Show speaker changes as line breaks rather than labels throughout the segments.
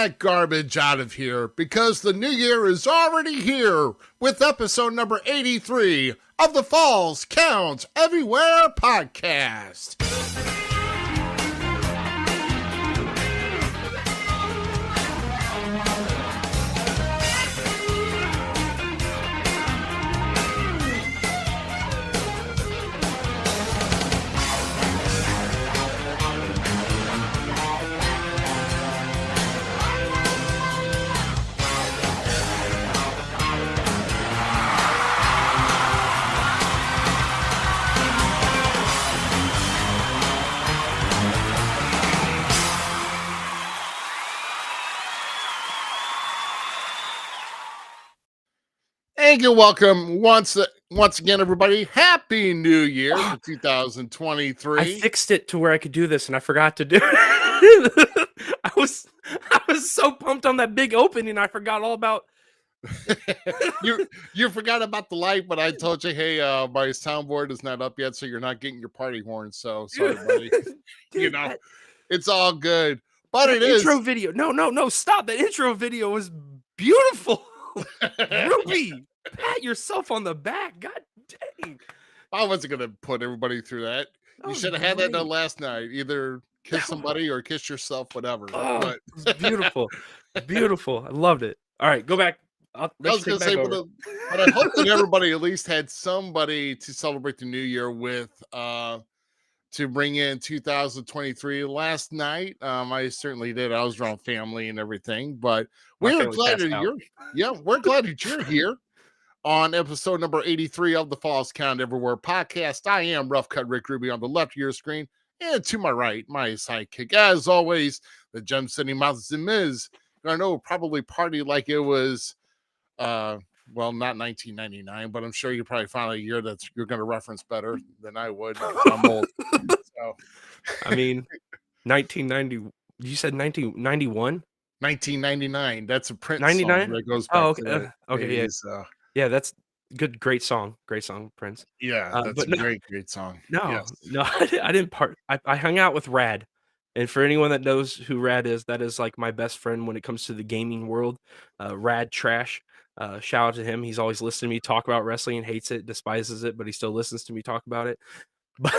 that garbage out of here because the new year is already here with episode number 83 of the Falls Count Everywhere podcast. And you're welcome once again, everybody. Happy New Year for 2023.
I fixed it to where I could do this, and I forgot to do it. I was so pumped on that big opening, I forgot all about.
You forgot about the light, but I told you, hey, my soundboard is not up yet, so you're not getting your party horn. So sorry, buddy.
Dude,
It's all good. But
that intro video. No, stop. That intro video was beautiful. Ruby, pat yourself on the back. God dang.
I wasn't gonna put everybody through that. You should have had that done last night. Either kiss somebody or kiss yourself, whatever.
Oh, but beautiful. Beautiful. I loved it. All right, go back.
I was gonna say, but I hope that everybody at least had somebody to celebrate the new year with, to bring in 2023. Last night, I certainly did. I was around family and everything, but we're glad that you're here on episode number 83 of the Falls Count Everywhere podcast. I am Rough Cut Rick Ruby on the left of your screen, and to my right, my sidekick, as always, the gem sitting mouth Z-Miz. I know probably party like it was, well, not 1999, but I'm sure you probably found a year that you're going to reference better than I would. I'm old. So.
I mean, 1990. You said 1991?
1999. That's a Prince
99?
song that goes back
okay.
to
Okay, yeah, that's good. Great song, Prince.
Yeah, that's a great song.
No, I didn't I hung out with Rad. And for anyone that knows who Rad is, that is like my best friend when it comes to the gaming world. Rad Trash. Shout out to him. He's always listening to me talk about wrestling, hates it, despises it, but he still listens to me talk about it. But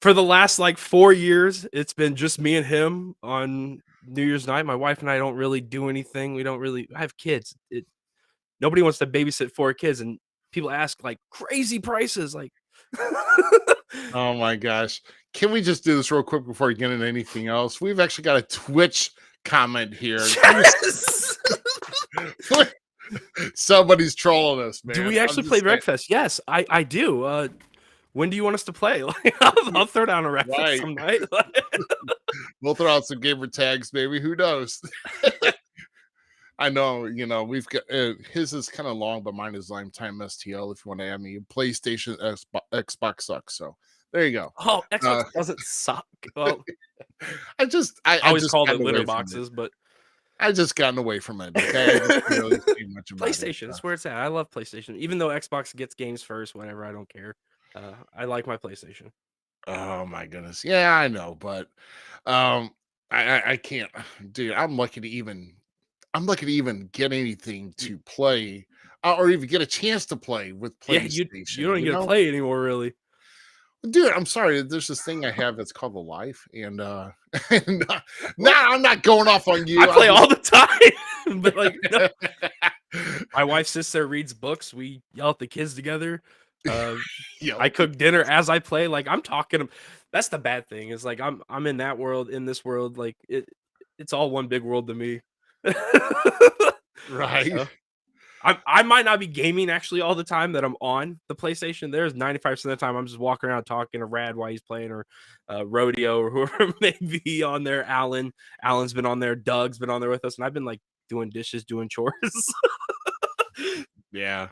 for the last like 4 years, it's been just me and him on New Year's night. My wife and I don't really do anything. I have kids. Nobody wants to babysit 4 kids, and people ask like crazy prices. Like,
oh my gosh. Can we just do this real quick before we get into anything else? We've actually got a Twitch comment here.
Yes!
Somebody's trolling us, man.
Do we actually play Wreckfest? Yes, I do. When do you want us to play? Like, I'll throw down a Wreckfest some night.
We'll throw out some gamer tags, maybe. Who knows? I know, we've got his is kind of long, but mine is Lifetime STL. If you want to add me, PlayStation, Xbox sucks. So there you go.
Oh, Xbox doesn't suck. Well,
I
always called it litter boxes, but
I just gotten away from it. Okay, I just really see much about
PlayStation. That's where it's at. I love PlayStation, even though Xbox gets games first. Whatever, I don't care. I like my PlayStation.
Oh my goodness, yeah, I know, but I can't, dude. I'm lucky to even get anything to play, or even get a chance to play with PlayStation.
Yeah, you don't get to play anymore, really.
Dude, I'm sorry. There's this thing I have that's called the Life, and I'm not going off on you.
I play all the time, but like, no. My wife sits there, reads books. We yell at the kids together. I cook dinner as I play. Like, I'm talking. That's the bad thing. Is like I'm in that world, in this world. Like it's all one big world to me.
Right.
So, I might not be gaming actually all the time that I'm on the PlayStation. There's 95% of the time I'm just walking around talking to Rad while he's playing, or Rodeo, or whoever may be on there. Alan's been on there. Doug's been on there with us, and I've been like doing dishes, doing chores.
Yeah.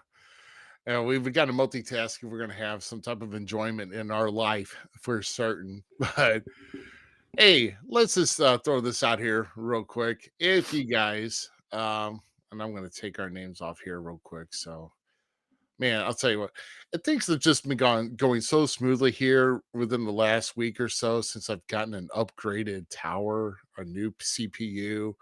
We've got to multitask if we're going to have some type of enjoyment in our life for certain. But hey, let's just throw this out here real quick. If you guys, and I'm going to take our names off here real quick. So man, I'll tell you what, things have just been going so smoothly here within the last week or so since I've gotten an upgraded tower, a new CPU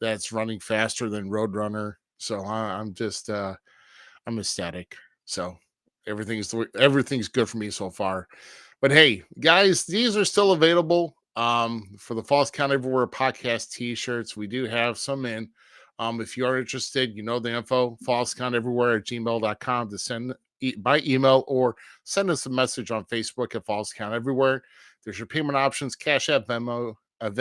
that's running faster than Roadrunner. So I'm just I'm ecstatic. So everything's good for me so far. But hey, guys, these are still available for the Falls Count Everywhere podcast t-shirts. We do have some in. If you are interested, you know the info, fallscounteverywhere@gmail.com to send by email or send us a message on Facebook at Falls Count Everywhere. There's your payment options, Cash App, Venmo, and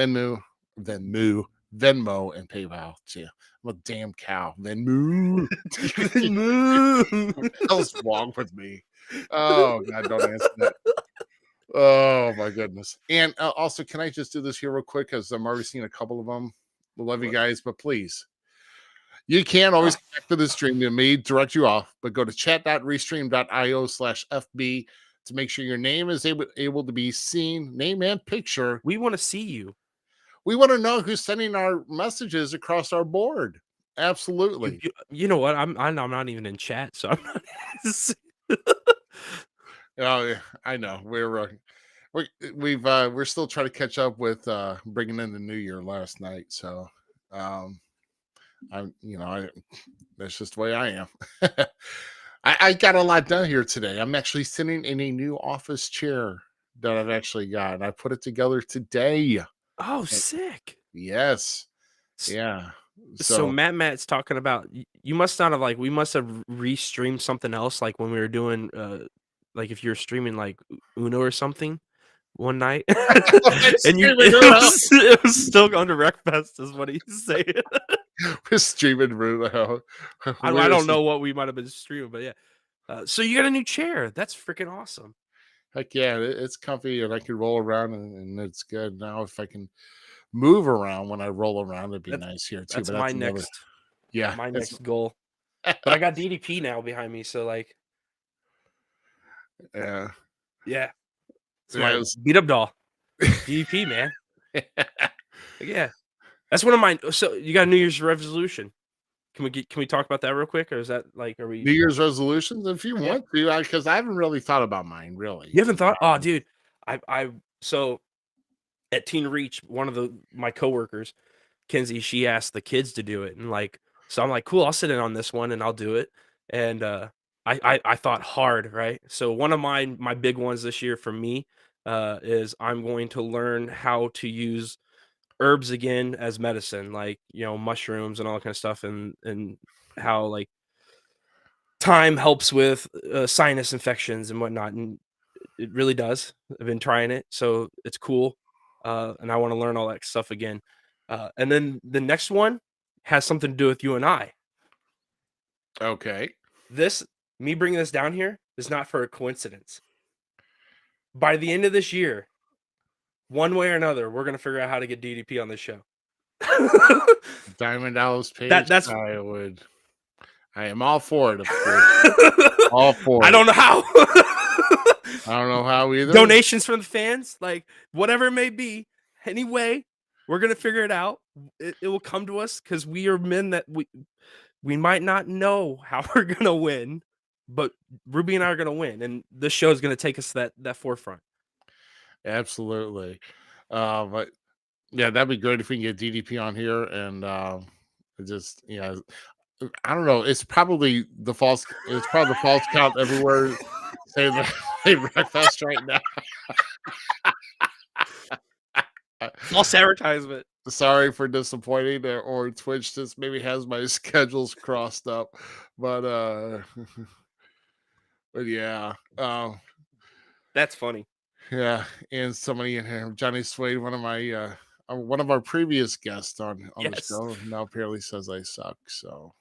PayPal. Gee, I'm a damn cow. Venmo. What the hell's wrong with me? Oh God, don't answer that. Oh my goodness. And also, can I just do this here real quick? Because I'm already seeing a couple of them. Love you guys, but please, you can always connect to the stream. It may direct you off, but go to chat.restream.io/FB to make sure your name is able to be seen, name and picture.
We want to see you.
We want to know who's sending our messages across our board. Absolutely.
You know what? I'm not even in chat, so I'm not.
Oh yeah, I know. We're still trying to catch up with bringing in the new year last night. So that's just the way I am. I got a lot done here today. I'm actually sitting in a new office chair that I've actually got, and I put it together today.
Oh, sick.
Yes. Yeah.
So Matt's talking about you must not have we must have restreamed something else when we were doing if you're streaming Uno or something one night and it was still under Wreckfest is what he's saying.
We're streaming Uno.
I don't know what we might have been streaming, but yeah. So you got a new chair. That's freaking awesome.
Heck yeah, it's comfy and I can roll around and it's good. Now if I can move around when I roll around, it'd be nice here too.
That's my next goal. But I got DDP now behind me, so yeah. It's beat up doll. DDP, man. Yeah. That's one of mine. So you got a New Year's resolution. Can we talk about that real quick, or is that are we
New Year's resolutions? If you want to, because I haven't really thought about mine. Really,
you haven't thought? Oh, dude, so at Teen Reach, one of my coworkers, Kenzie, she asked the kids to do it, and so I'm like, cool, I'll sit in on this one and I'll do it. And I thought hard, right? So one of my big ones this year for me is I'm going to learn how to use herbs again as medicine, mushrooms and all that kind of stuff, and how thyme helps with sinus infections and whatnot, and it really does. I've been trying it, so it's cool, and I want to learn all that stuff again. And then the next one has something to do with you and I.
Okay.
Me bringing this down here is not for a coincidence. By the end of this year, one way or another, we're gonna figure out how to get DDP on this show.
Diamond Dallas Page.
That's
I am all for it. Of course. All for it.
I don't know how.
I don't know how either.
Donations from the fans, whatever it may be. Anyway, we're gonna figure it out. It will come to us because we are men that we might not know how we're gonna win, but Ruby and I are gonna win, and this show is gonna take us to that forefront.
Absolutely. But yeah, that'd be great if we can get DDP on here and just I don't know. It's probably the false count everywhere. Say the breakfast right now.
False advertisement.
Sorry for disappointing, or Twitch just maybe has my schedules crossed up, but yeah,
that's funny.
Yeah, and somebody in here, Johnny Swade, one of our previous guests on the show, now apparently says I suck. So,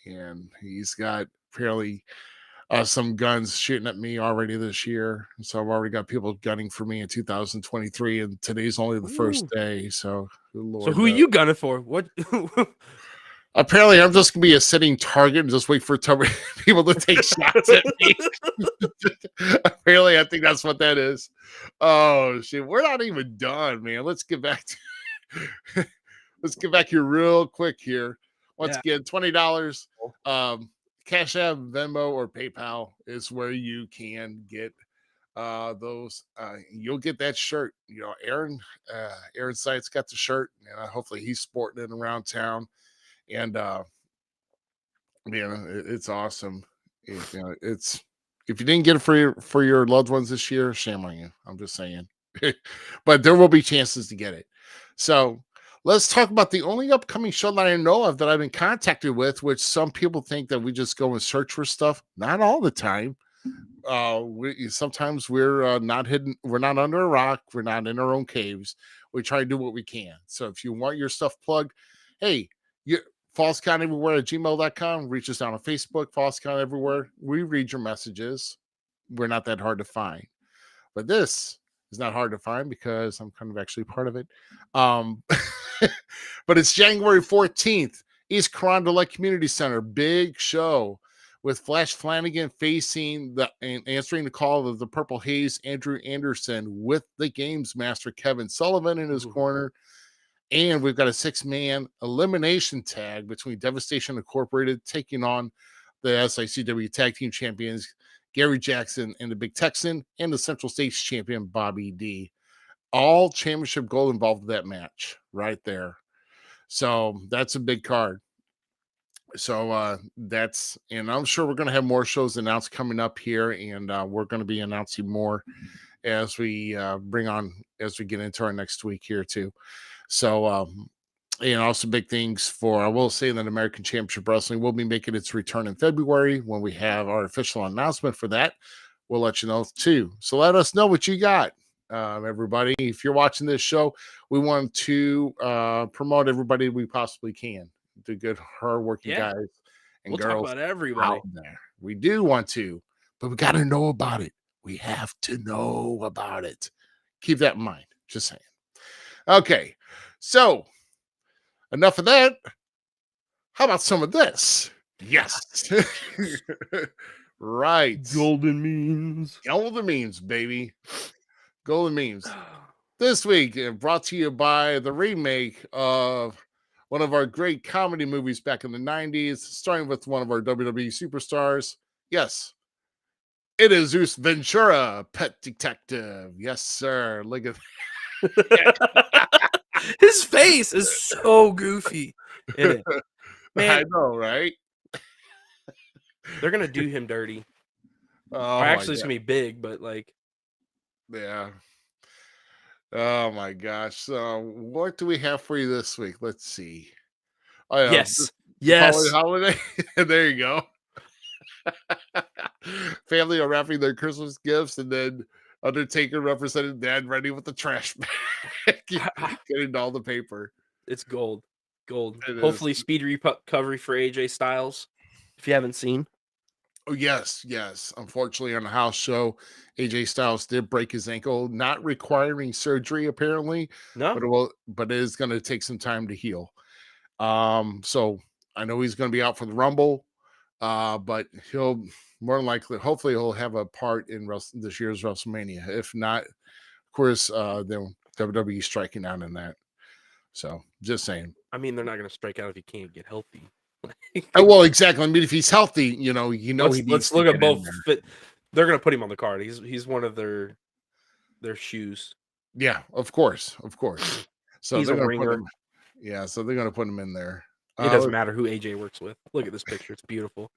and he's got apparently some guns shooting at me already this year. So I've already got people gunning for me in 2023, and today's only the first day. So, Lord,
so who are you gunning for? What?
Apparently, I'm just gonna be a sitting target and just wait for people to take shots at me. Apparently, I think that's what that is. Oh shit, we're not even done, man. Let's get back here real quick here. Once again, $20. Cash App, Venmo, or PayPal is where you can get those. You'll get that shirt. Aaron Sight's got the shirt, and hopefully he's sporting it around town. And it's awesome. It's if you didn't get it for your loved ones this year, shame on you. I'm just saying. But there will be chances to get it. So let's talk about the only upcoming show that I know of that I've been contacted with, which some people think that we just go and search for stuff. Not all the time. Sometimes we're not hidden. We're not under a rock. We're not in our own caves. We try to do what we can. So if you want your stuff plugged, hey, falsecount@gmail.com. Reach us down on Facebook, False Count Everywhere. We read your messages. We're not that hard to find. But this is not hard to find because I'm kind of actually part of it. But it's January 14th, East Carondelet Community Center. Big show with Flash Flanagan facing and answering the call of the Purple Haze, Andrew Anderson, with the Games Master, Kevin Sullivan, in his corner. And we've got a 6-man elimination tag between Devastation Incorporated taking on the SICW Tag Team Champions, Gary Jackson and the Big Texan, and the Central States Champion, Bobby D. All championship gold involved in that match right there. So that's a big card. So and I'm sure we're going to have more shows announced coming up here, and we're going to be announcing more as we get into our next week here too. So also big things I will say that American Championship Wrestling will be making its return in February. When we have our official announcement for that, we'll let you know too. So let us know what you got, everybody. If you're watching this show, we want to promote everybody we possibly can. The good, hardworking guys and girls
talk about everybody
out there. We do want to, but we got to know about it. We have to know about it. Keep that in mind. Just saying. Okay, so enough of that. How about some of this? Yes. Right.
Golden memes.
Golden memes, baby. Golden memes. This week, brought to you by the remake of one of our great comedy movies back in the 90s, starting with one of our WWE superstars. Yes, it is Zeus Ventura, Pet Detective. Yes, sir. Look at that.
His face is so goofy in it. Man,
I know, right?
They're going to do him dirty. Actually, it's going to be big, but
yeah. Oh my gosh. So what do we have for you this week? Let's see. Oh, yeah.
Yes.
Holiday. There you go. Family are wrapping their Christmas gifts, and then Undertaker represented Dad ready with the trash bag, getting all the paper.
It's gold. Hopefully speed recovery for AJ Styles, if you haven't seen.
Oh, yes. Unfortunately, on the house show, AJ Styles did break his ankle, not requiring surgery, apparently.
No.
But it is going to take some time to heal. So I know he's going to be out for the Rumble, but he'll more than likely, hopefully, he'll have a part in this year's WrestleMania. If not, of course, then WWE striking out in that. So just saying.
I mean, they're not going to strike out if he can't get healthy.
Well, exactly. I mean, if he's healthy,
let's look at both. They're going to put him on the card. He's one of their shoes.
Yeah, of course. So
he's
they're
a ringer.
So they're going to put him in there.
It doesn't matter who AJ works with. Look at this picture; it's beautiful.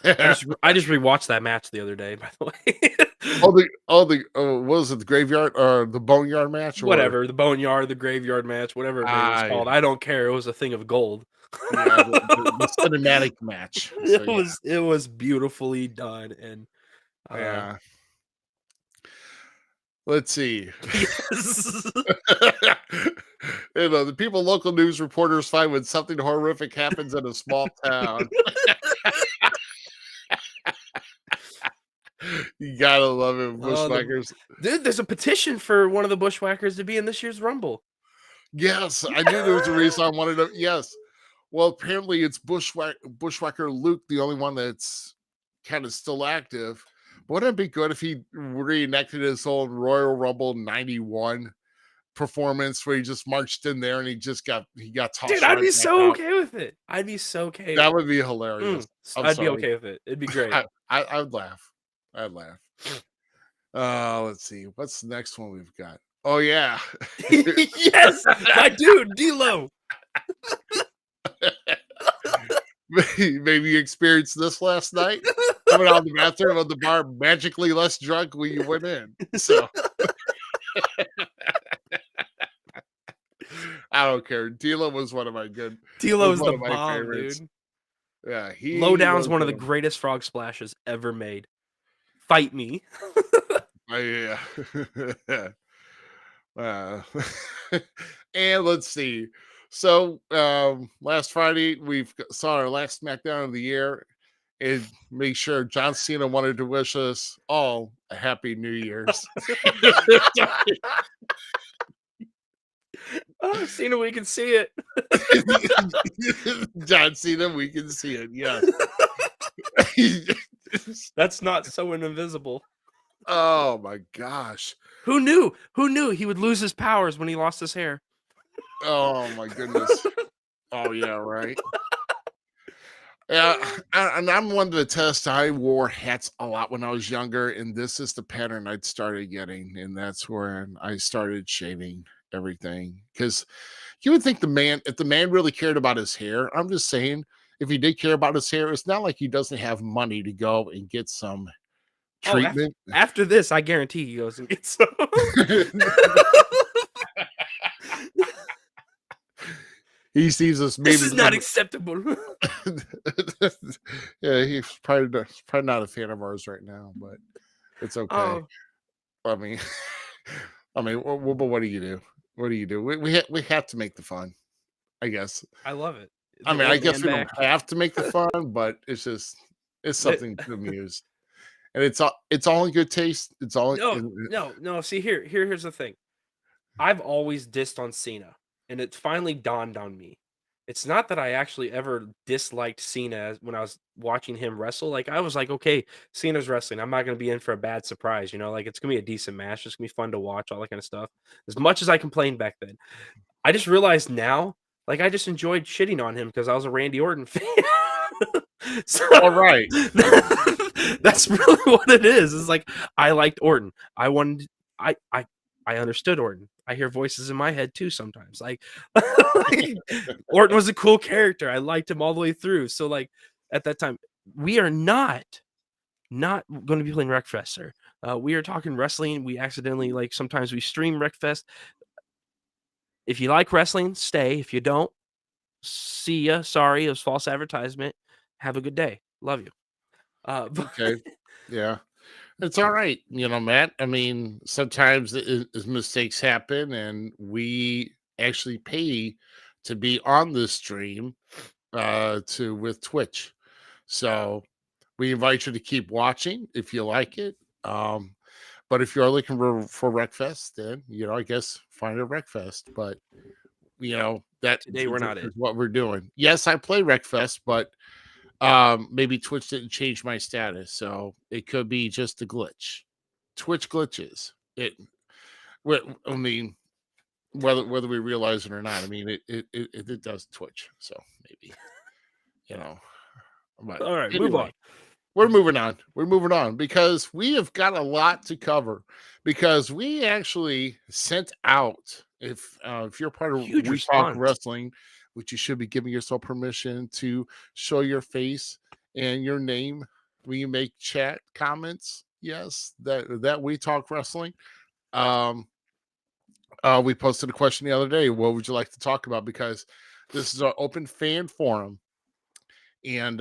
I just rewatched that match the other day. By the way,
what was it? The graveyard or the boneyard match? Or
whatever, the boneyard, the graveyard match, whatever it was called. I don't care. It was a thing of gold.
Yeah, the cinematic match. So,
it was beautifully done, and
yeah. Let's see.
Yes.
The people, local news reporters find when something horrific happens in a small town. You gotta love it, Bushwhackers.
Dude, there's a petition for one of the Bushwhackers to be in this year's Rumble.
Yes, I knew there was a reason I wanted to. Yes. Well, apparently it's Bushwhacker Luke, the only one that's kind of still active. Wouldn't it be good if he reenacted his own Royal Rumble 91 performance where he just marched in there and he got tossed.
Dude, I'd be
back
so
out.
okay with it. I'd be so okay.
That would be hilarious.
I'd be okay with it. It'd be great.
I would laugh. I'd laugh. Let's see. What's the next one we've got? Oh yeah.
Yes, my dude, D-Lo.
Maybe you experienced this last night. Coming out of the bathroom of the bar, magically less drunk when you went in. So I don't care. D-Lo was one of my good.
D-Lo's
one
the
of my
bomb,
favorites.
dude.
Yeah,
Lowdown's one of the greatest frog splashes ever made. Fight me.
Oh, yeah. And let's see. So last Friday we saw our last SmackDown of the year, and make sure John Cena wanted to wish us all a happy New Year's.
Oh, Cena, we can see it.
John Cena, we can see it. Yes.
That's not so invisible.
Oh my gosh.
Who knew? Who knew he would lose his powers when he lost his hair?
Oh my goodness. Oh yeah, right. Yeah, and I'm one to attest. I wore hats a lot when I was younger, and this is the pattern I'd started getting, and that's when I started shaving everything. Because you would think if the man really cared about his hair, I'm just saying, if he did care about his hair, it's not like he doesn't have money to go and get some treatment.
After this, I guarantee he goes and gets some.
He sees us. Maybe
This is not acceptable.
Yeah, he's probably not a fan of ours right now, but it's okay.
Oh.
I mean, but what do you do? What do you do? We have to make the fun, I guess.
I love it.
I mean, I guess we don't have to make the fun, but it's something to amuse, and it's all in good taste. It's all
no. See, here's the thing. I've always dissed on Cena, and it finally dawned on me. It's not that I actually ever disliked Cena when I was watching him wrestle. Like, I was like, okay, Cena's wrestling. I'm not going to be in for a bad surprise. Like, it's going to be a decent match. It's going to be fun to watch, all that kind of stuff. As much as I complained back then, I just realized now, like, I just enjoyed shitting on him because I was a Randy Orton fan.
All right.
That's really what it is. It's like, I liked Orton. I understood Orton. I hear voices in my head too sometimes. Like Orton was a cool character. I liked him all the way through. So like at that time, we are not going to be playing Wreckfest, sir. We are talking wrestling. We accidentally sometimes we stream Wreckfest. If you like wrestling, stay. If you don't, see ya. Sorry, it was false advertisement. Have a good day. Love you.
Okay. Yeah. It's all right, Matt. I mean, sometimes mistakes happen, and we actually pay to be on this stream with Twitch. So we invite you to keep watching if you like it. But if you're looking for Wreckfest, then I guess find a Wreckfest. But that
today we're not
is what we're doing. Yes, I play Wreckfest, but maybe Twitch didn't change my status, so it could be just a glitch. Twitch glitches. I mean, whether we realize it or not, I mean, it does Twitch. So maybe, But
all right,
anyway,
move on.
We're moving on. We're moving on because we have got a lot to cover. Because we actually sent out, if you're part of
Huge
We Talk Wrestling, which you should be giving yourself permission to show your face and your name when you make chat comments. Yes, that We Talk Wrestling. We posted a question the other day. What would you like to talk about? Because this is our open fan forum, and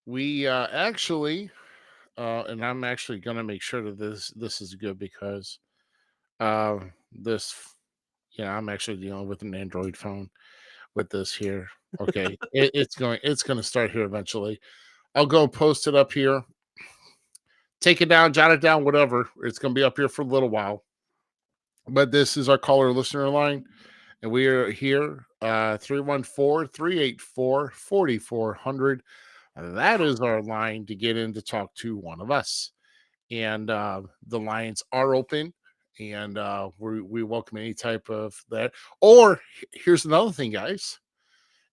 we actually, and I'm actually going to make sure that this is good because this, I'm actually dealing with an Android phone with this here. Okay, it's going to start here eventually. I'll go post it up here. Take it down, jot it down, whatever. It's going to be up here for a little while. But this is our caller listener line, and we are here 314-384-4400. That is our line to get in to talk to one of us. And the lines are open. and we welcome any type of that. Or here's another thing, guys.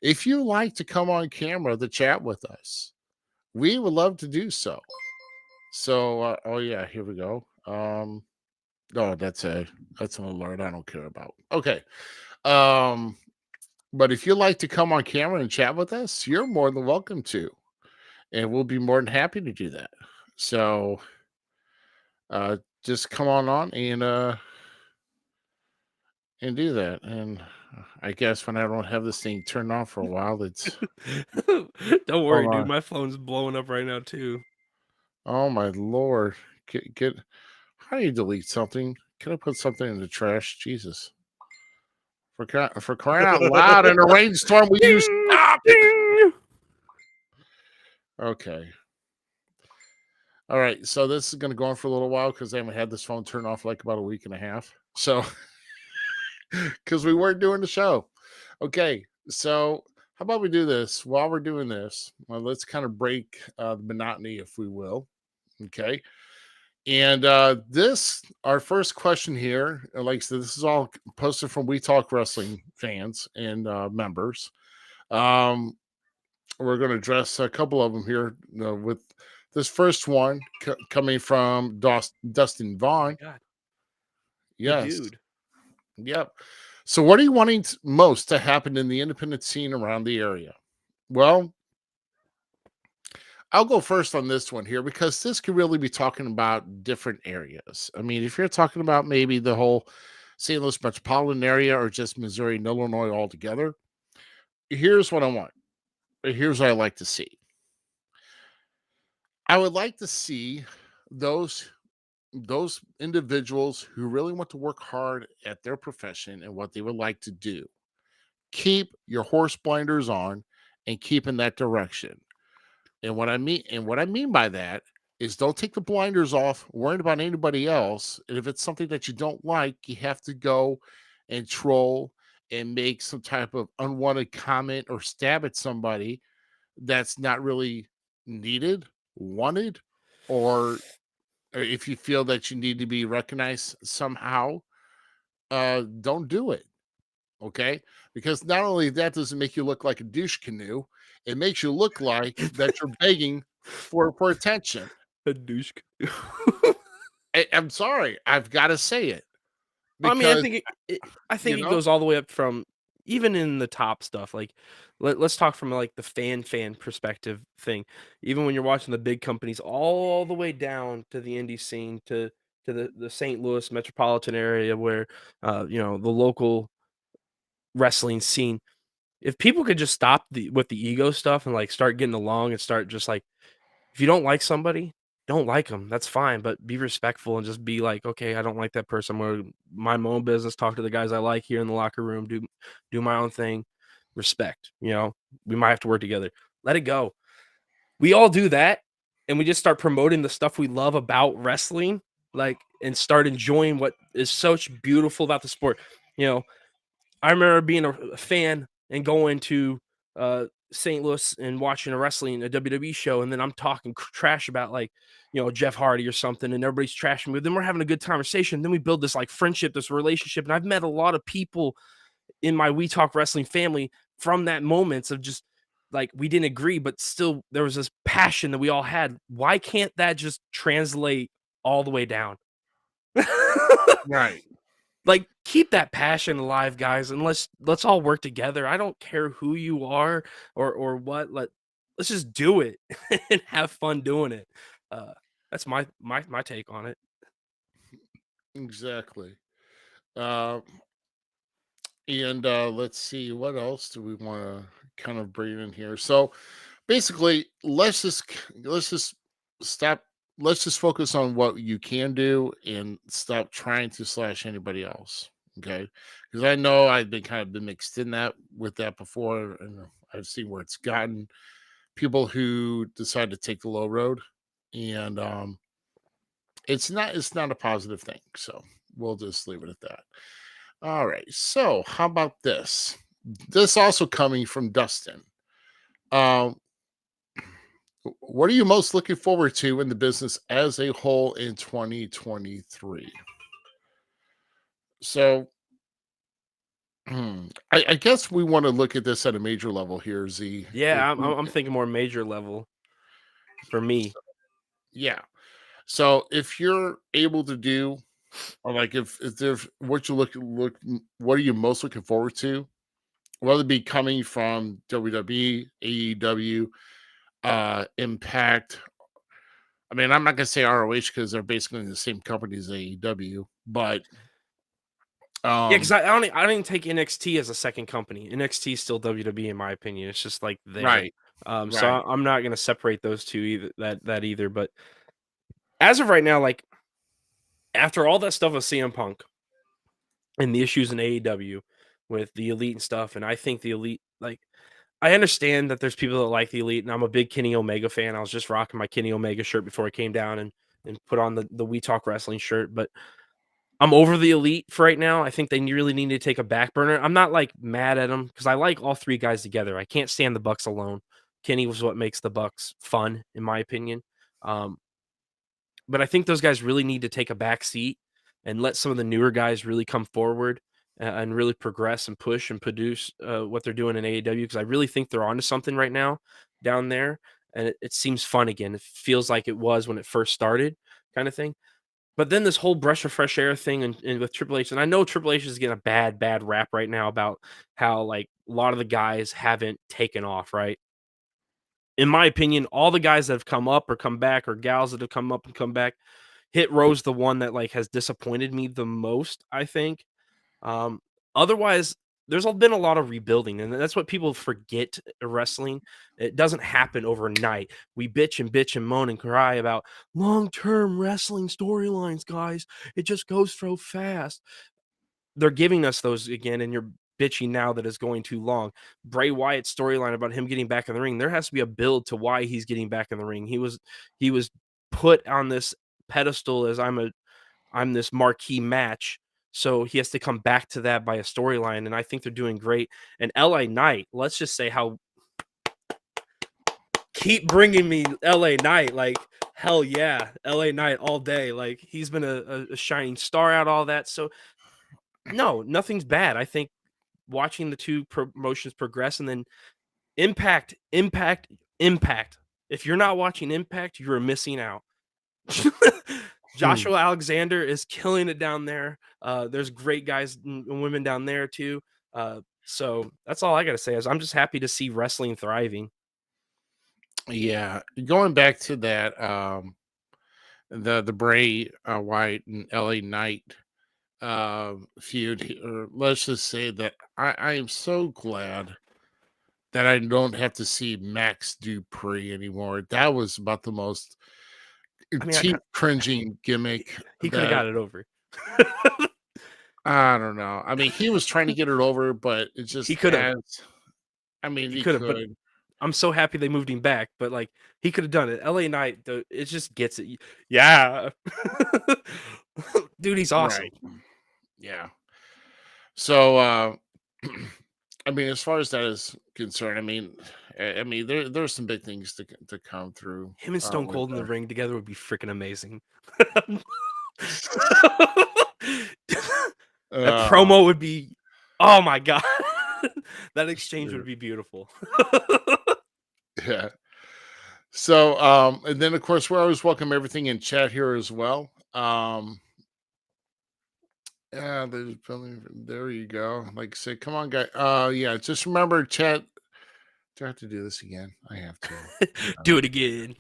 If you like to come on camera to chat with us, we would love to do so. So, oh yeah, here we go. Oh, that's an alert I don't care about. Okay. But if you'd like to come on camera and chat with us, you're more than welcome to, and we'll be more than happy to do that. So, just come on and do that. And I guess when I don't have this thing turned off for a while, it's
don't worry, dude. My phone's blowing up right now too.
Oh my lord! Get how do you delete something? Can I put something in the trash? Jesus! For crying out loud in a rainstorm, will you stop? Okay. All right. So this is going to go on for a little while because I haven't had this phone turned off like about a week and a half. So because we weren't doing the show. Okay. So how about we do this while we're doing this? Well, let's kind of break the monotony, if we will. Okay. And this, our first question here, like I said, this is all posted from We Talk Wrestling fans and members. We're going to address a couple of them here with this first one coming from Dustin Vaughn.
Oh my God.
Yes.
Dude.
Yep. So, what are you wanting most to happen in the independent scene around the area? Well, I'll go first on this one here because this could really be talking about different areas. I mean, if you're talking about maybe the whole St. Louis metropolitan area or just Missouri and Illinois altogether, here's what I want. Here's what I like to see. I would like to see those individuals who really want to work hard at their profession and what they would like to do. Keep your horse blinders on and keep in that direction. And what I mean by that is don't take the blinders off, worrying about anybody else. And if it's something that you don't like, you have to go and troll and make some type of unwanted comment or stab at somebody that's not really needed, wanted, or if you feel that you need to be recognized somehow, don't do it. Okay, because not only that doesn't make you look like a douche canoe, it makes you look like that you're begging for attention.
A douche canoe.
I'm sorry, I've got to say it.
I mean, I think it goes all the way up from even in the top stuff. Like, let's talk from like the fan perspective thing. Even when you're watching the big companies, all the way down to the indie scene, to the St. Louis metropolitan area, where the local wrestling scene. If people could just stop with the ego stuff and like start getting along and start just like, if you don't like somebody, don't like them. That's fine, but be respectful and just be like, okay, I don't like that person. I'm gonna mind my own business, talk to the guys I like here in the locker room, do my own thing. Respect. We might have to work together. Let it go. We all do that, and we just start promoting the stuff we love about wrestling, like, and start enjoying what is so beautiful about the sport. I remember being a fan and going to St. Louis and watching a WWE show, and then I'm talking trash about like, Jeff Hardy or something, and everybody's trashing me. Then we're having a good conversation. Then we build this like friendship, this relationship, and I've met a lot of people in my We Talk Wrestling family from that moments of just like we didn't agree, but still there was this passion that we all had. Why can't that just translate all the way down?
Right.
Like, keep that passion alive, guys, and let's all work together. I don't care who you are or what. Let's just do it and have fun doing it. That's my take on it.
Exactly. And let's see, what else do we want to kind of bring in here? So basically, let's just stop. Let's just focus on what you can do and stop trying to slash anybody else. Okay, because I know I've been mixed in that with that before, and I've seen where it's gotten people who decide to take the low road, and it's not a positive thing. So we'll just leave it at that. All right. So how about this? This also coming from Dustin. Um, what are you most looking forward to in the business as a whole in 2023? So I guess we want to look at this at a major level here, Z.
Yeah, I'm thinking more major level for me.
Yeah. So if you're able to do, or like if there's what you what are you most looking forward to? Whether it be coming from WWE, AEW, Impact. I mean, I'm not gonna say ROH because they're basically in the same company as AEW, but
Yeah, because
um,
I don't even take NXT as a second company. NXT is still WWE in my opinion. It's just like there.
right,
So
right.
I'm not gonna separate those two either. That either. But as of right now, like after all that stuff with CM Punk and the issues in AEW with the Elite and stuff, and I think the Elite like I understand that there's people that like the Elite, and I'm a big Kenny Omega fan. I was just rocking my Kenny Omega shirt before I came down and put on the We Talk Wrestling shirt. But I'm over the Elite for right now. I think they really need to take a back burner. I'm not like mad at them because I like all three guys together. I can't stand the Bucks alone. Kenny was what makes the Bucks fun, in my opinion. Um, but I think those guys really need to take a back seat and let some of the newer guys really come forward and really progress and push and produce what they're doing in AEW because I really think they're onto something right now down there. And it seems fun again. It feels like it was when it first started, kind of thing. But then this whole breath of fresh air thing and with Triple H, and I know Triple H is getting a bad rap right now about how like a lot of the guys haven't taken off, right? In my opinion, all the guys that have come up or come back or gals that have come up and come back, Hit Row's the one that like has disappointed me the most, I think. Um, Otherwise, been a lot of rebuilding, and that's what people forget in wrestling. It doesn't happen overnight. We bitch and moan and cry about long-term wrestling storylines, guys. It just goes so fast. They're giving us those again, and you're bitching now that it's going too long. Bray Wyatt's storyline about him getting back in the ring, there has to be a build to why he's getting back in the ring. He was put on this pedestal as I'm this marquee match. So he has to come back to that by a storyline, and I think they're doing great. And LA Knight, let's just say how keep bringing me LA Knight, like hell yeah, LA Knight all day. Like he's been a shining star out all that. So no, nothing's bad. I think watching the two promotions progress and then Impact. If you're not watching Impact, you're missing out.
Hmm.
Joshua Alexander is killing it down there. There's great guys and women down there too. So that's all I gotta say is I'm just happy to see wrestling thriving.
Yeah, going back to that, the Bray Wyatt and LA Knight feud, or let's just say that I am so glad that I don't have to see Max Dupree anymore. That was about the most
I mean,
cheap, cringing gimmick
he could have
that
got it over.
I don't know. I mean, he was trying to get it over, but it
He
just
could have.
as I mean,
He
he
could have, but
could.
I'm so happy they moved him back. But like he could have done it. LA Knight, it just gets it. Yeah. Dude, he's awesome.
Right. Yeah. So I mean, as far as that is concerned, I mean, there's some big things to come through
Him and Stone
with
Cold in the ring together would be freaking amazing. That
uh
promo would be oh my god. That exchange would
sure.
be beautiful.
Yeah. So and then of course we always welcome everything in chat here as well. Yeah, there you go. Like I said, come on, guy. Yeah, just remember chat. Do I have to do this again? I have to.
Do it again.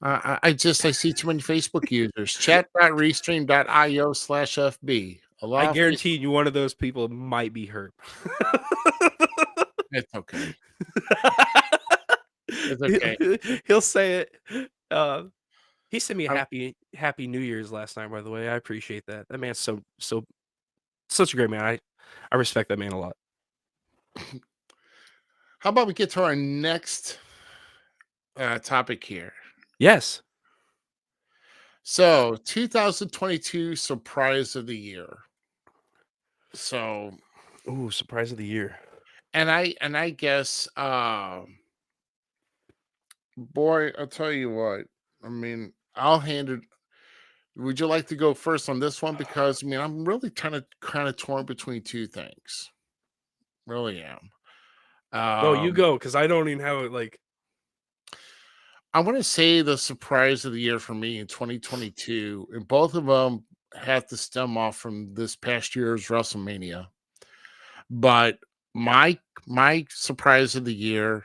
I see too many Facebook users. Chat.restream.io/FB. A
I
lot of
guarantee
Facebook.
you one of those people might be hurt.
It's okay. It's okay.
He'll say it. He sent me a
I'm,
happy New Year's last night, by the way. I appreciate that. That man's such a great man. I respect that man a lot.
how about we get to our next topic here?
Yes.
So, 2022 surprise of the year. So,
Ooh, surprise of the year.
and I guess boy, I'll tell you what. I mean, I'll hand it Would you like to go first on this one? Because I mean, I'm really kind of torn between two things. Really am.
No, you go, because I don't even have it. Like,
I want to say the surprise of the year for me in 2022, and both of them have to stem off from this past year's WrestleMania. But my surprise of the year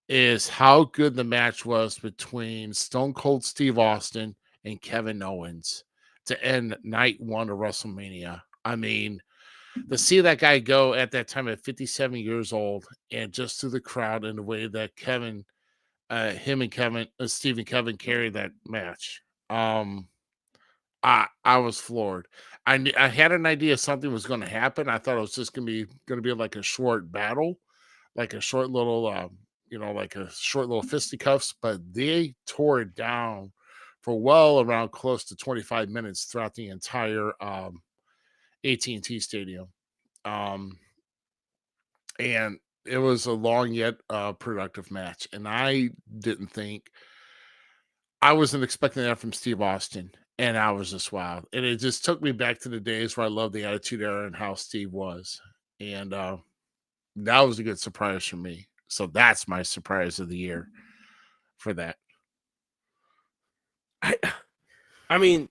is how good the match was between Stone Cold Steve Austin and Kevin Owens to end night one of WrestleMania. I mean, to see that guy go at that time at 57 years old and just through the crowd in the way that him and Steve and Kevin carried that match. I was floored. I had an idea something was going to happen. I thought it was just going to be like a short battle, like a short little, like a short little fisticuffs. But they tore it down for well around close to 25 minutes throughout the entire AT&T Stadium, and it was a long yet productive match. And I didn't think I wasn't expecting that from Steve Austin. And I was just wild. And it just took me back to the days where I loved the Attitude Era and how Steve was. And that was a good surprise for me. So that's my surprise of the year for that.
I mean,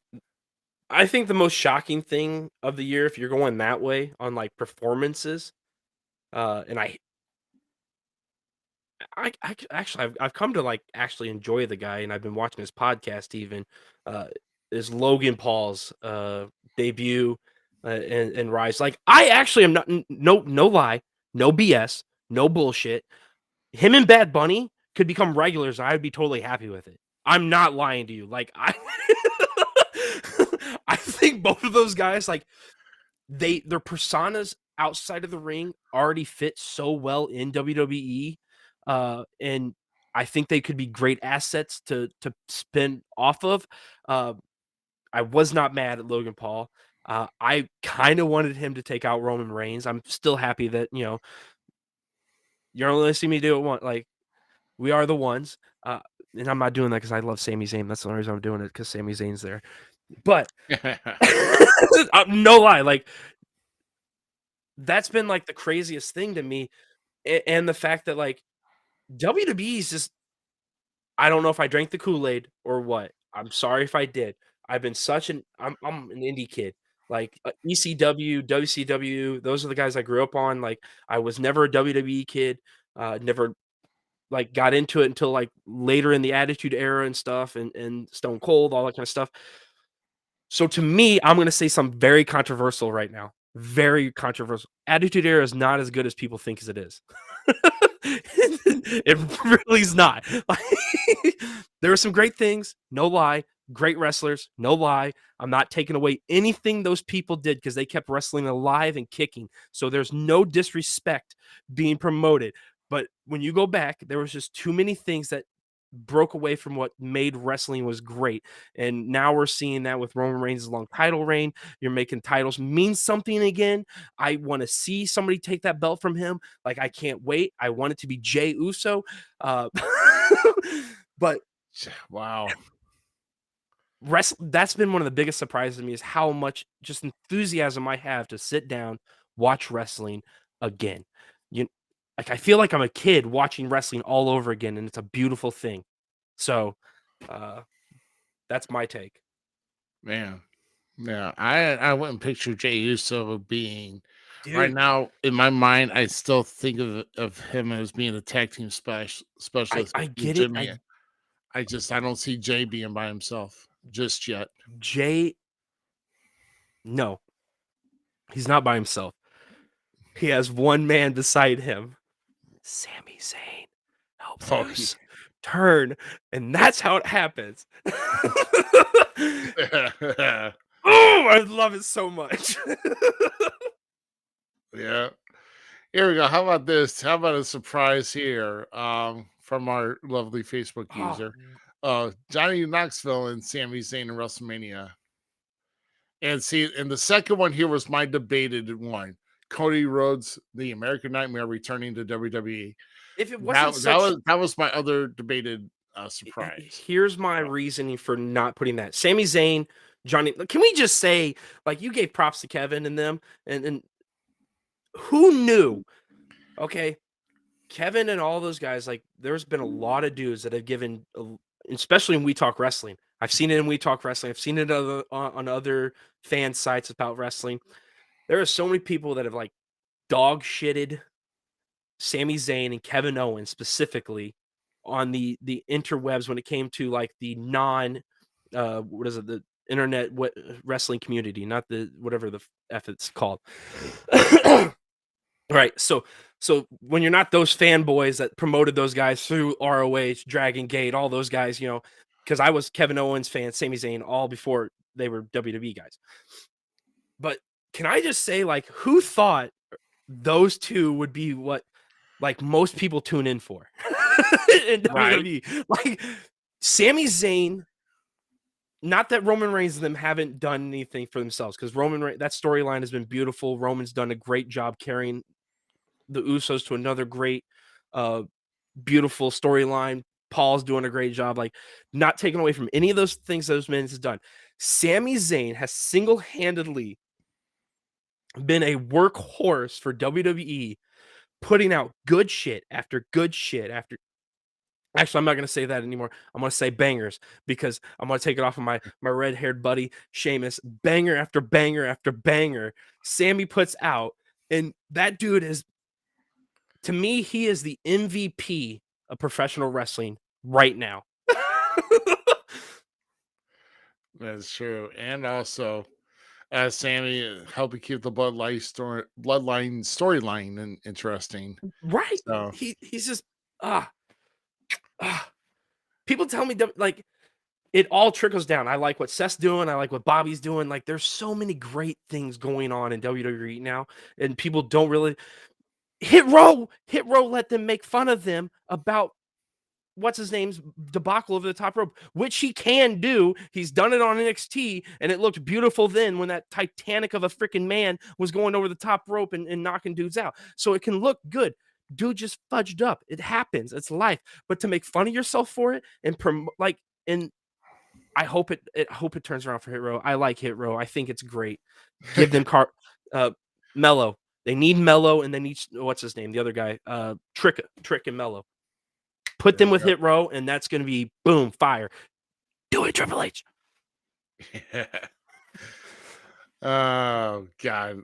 I think the most shocking thing of the year, if you're going that way on like performances, and I've come to like actually enjoy the guy, and I've been watching his podcast even, is Logan Paul's debut and rise. Like, I actually am not, no lie, no BS, no bullshit. Him and Bad Bunny could become regulars, and I'd be totally happy with it. I'm not lying to you. Like, I I think both of those guys, like, their personas outside of the ring already fit so well in WWE. And I think they could be great assets to spin off of. I was not mad at Logan Paul. I kind of wanted him to take out Roman Reigns. I'm still happy that, you're only going to see me do it once. Like, we are the ones. And I'm not doing that because I love Sami Zayn. That's the only reason I'm doing it, because Sami Zayn's there. But no lie, like, that's been like the craziest thing to me. And the fact that like WWE is just, I don't know if I drank the Kool-Aid or what. I'm sorry if I did. I've been I'm an indie kid. Like, ECW, WCW, those are the guys I grew up on. Like, I was never a WWE kid. Never like got into it until like later in the Attitude Era and stuff, and Stone Cold, all that kind of stuff. So to me, I'm going to say something very controversial right now. Very controversial. Attitude Era is not as good as people think as it is. It really is not. Like, there are some great things, no lie. Great wrestlers, no lie. I'm not taking away anything those people did, because they kept wrestling alive and kicking. So there's no disrespect being promoted. But when you go back, there was just too many things that broke away from what made wrestling was great. And now we're seeing that with Roman Reigns' long title reign. You're making titles mean something again. I want to see somebody take that belt from him. Like, I can't wait. I want it to be Jey Uso. But
wow.
That's been one of the biggest surprises to me, is how much just enthusiasm I have to sit down, watch wrestling again. Like, I feel like I'm a kid watching wrestling all over again, and it's a beautiful thing. So, that's my take.
Man, yeah, I wouldn't picture Jey Uso being right
Dude,
now in my mind. I still think of him as being a tag team specialist.
I
with
get it.
Jimmy. I don't see Jay being by himself just yet.
Jay, no, he's not by himself. He has one man beside him, Sami Zayn. Help loose, turn, and that's how it happens. Oh, I love it so much.
Yeah. Here we go. How about this? How about a surprise here from our lovely Facebook user? Johnny Knoxville and Sami Zayn in WrestleMania. And see, and the second one here was my debated one. Cody Rhodes, the American Nightmare, returning to WWE.
If it wasn't
that was my other debated surprise.
Here's my reasoning for not putting that. Sami Zayn Johnny. Can we just say, like, you gave props to Kevin and them, and who knew? Okay, Kevin and all those guys, like, there's been a lot of dudes that have given, especially in We Talk Wrestling. I've seen it in We Talk Wrestling. I've seen it on other fan sites about wrestling. There are so many people that have, like, dog shitted Sami Zayn and Kevin Owens specifically on the interwebs when it came to, like, the non what is it, the internet wrestling community, not the whatever the f it's called. Right. So when you're not those fanboys that promoted those guys through ROH, Dragon Gate, all those guys, because I was Kevin Owens fan, Sami Zayn, all before they were WWE guys. But can I just say, like, who thought those two would be what, like, most people tune in for in WWE? Like, Sami Zayn, not that Roman Reigns and them haven't done anything for themselves, because that storyline has been beautiful. Roman's done a great job carrying the Usos to another great, beautiful storyline. Paul's doing a great job, like, not taking away from any of those things those men has done. Sami Zayn has single-handedly been a workhorse for WWE, putting out good shit after good shit after. Actually, I'm not going to say that anymore. I'm going to say bangers, because I'm going to take it off of my red-haired buddy, Sheamus. Banger after banger after banger Sammy puts out. And that dude is, to me, he is the MVP of professional wrestling right now.
That's true. And also, Sammy helping keep the bloodline storyline interesting.
Right.
So.
He's just people tell me, like, it all trickles down. I like what Seth's doing. I like what Bobby's doing. Like, there's so many great things going on in WWE now, and people don't really Hit Row let them make fun of them about what's his name's debacle over the top rope, which he can do. He's done it on NXT, and it looked beautiful then when that Titanic of a freaking man was going over the top rope and knocking dudes out. So it can look good. Dude just fudged up. It happens. It's life. But to make fun of yourself for it and I hope it turns around for Hit Row. I like Hit Row. I think it's great. Give them Mello. They need Mello, and they need, what's his name? The other guy, Trick and Mello. Put them with Hit Row, and that's going to be boom, fire. Do it, Triple H.
Yeah. Oh God.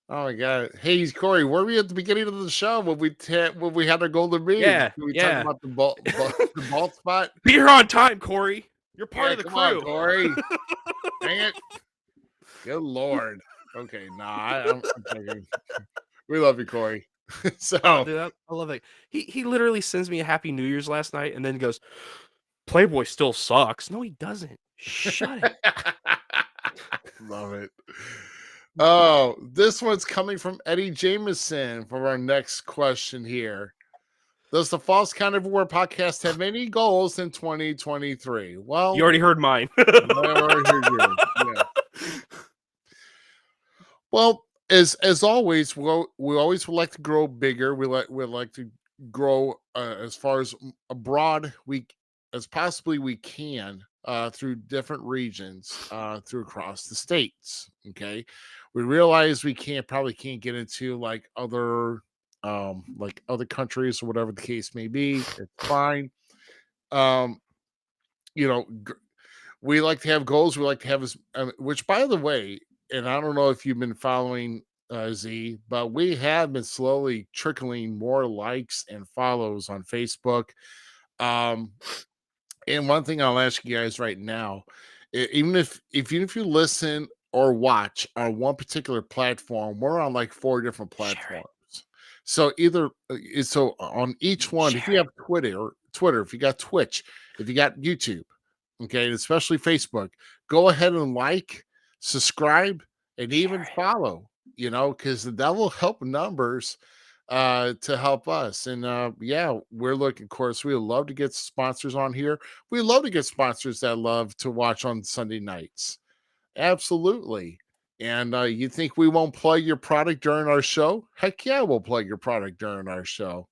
Oh my God. Hey, Corey, were we at the beginning of the show when we had our golden meeting?
Yeah.
We talked about the bald spot.
Be here on time, Corey. You're part of the crew.
On, Corey. Dang it. Good Lord. Okay, I'm joking. We love you, Corey. So,
dude, I love it. He literally sends me a Happy New Year's last night, and then goes, "Playboy still sucks." No, he doesn't. Shut it.
Love it. Oh, this one's coming from Eddie Jameson for our next question here. Does the False Count Everywhere podcast have any goals in 2023? Well,
you already heard mine.
I already heard yours. Yeah. Well, as always, we always would like to grow bigger. We like to grow as far as abroad as possibly we can through different regions through across the states. Okay, we realize we probably can't get into like other countries or whatever the case may be. It's fine. We like to have goals. We like to have which, by the way, and I don't know if you've been following Z, but we have been slowly trickling more likes and follows on Facebook. And one thing I'll ask you guys right now, even if you listen or watch on one particular platform, we're on like 4 different platforms. So on each one, if you have Twitter, if you got Twitch, if you got YouTube, okay, especially Facebook, go ahead and like, subscribe, and even follow, because that will help numbers to help us. And we're looking, of course, we would love to get sponsors on here. We love to get sponsors that love to watch on Sunday nights. Absolutely. And you think we won't plug your product during our show? Heck yeah, we'll plug your product during our show.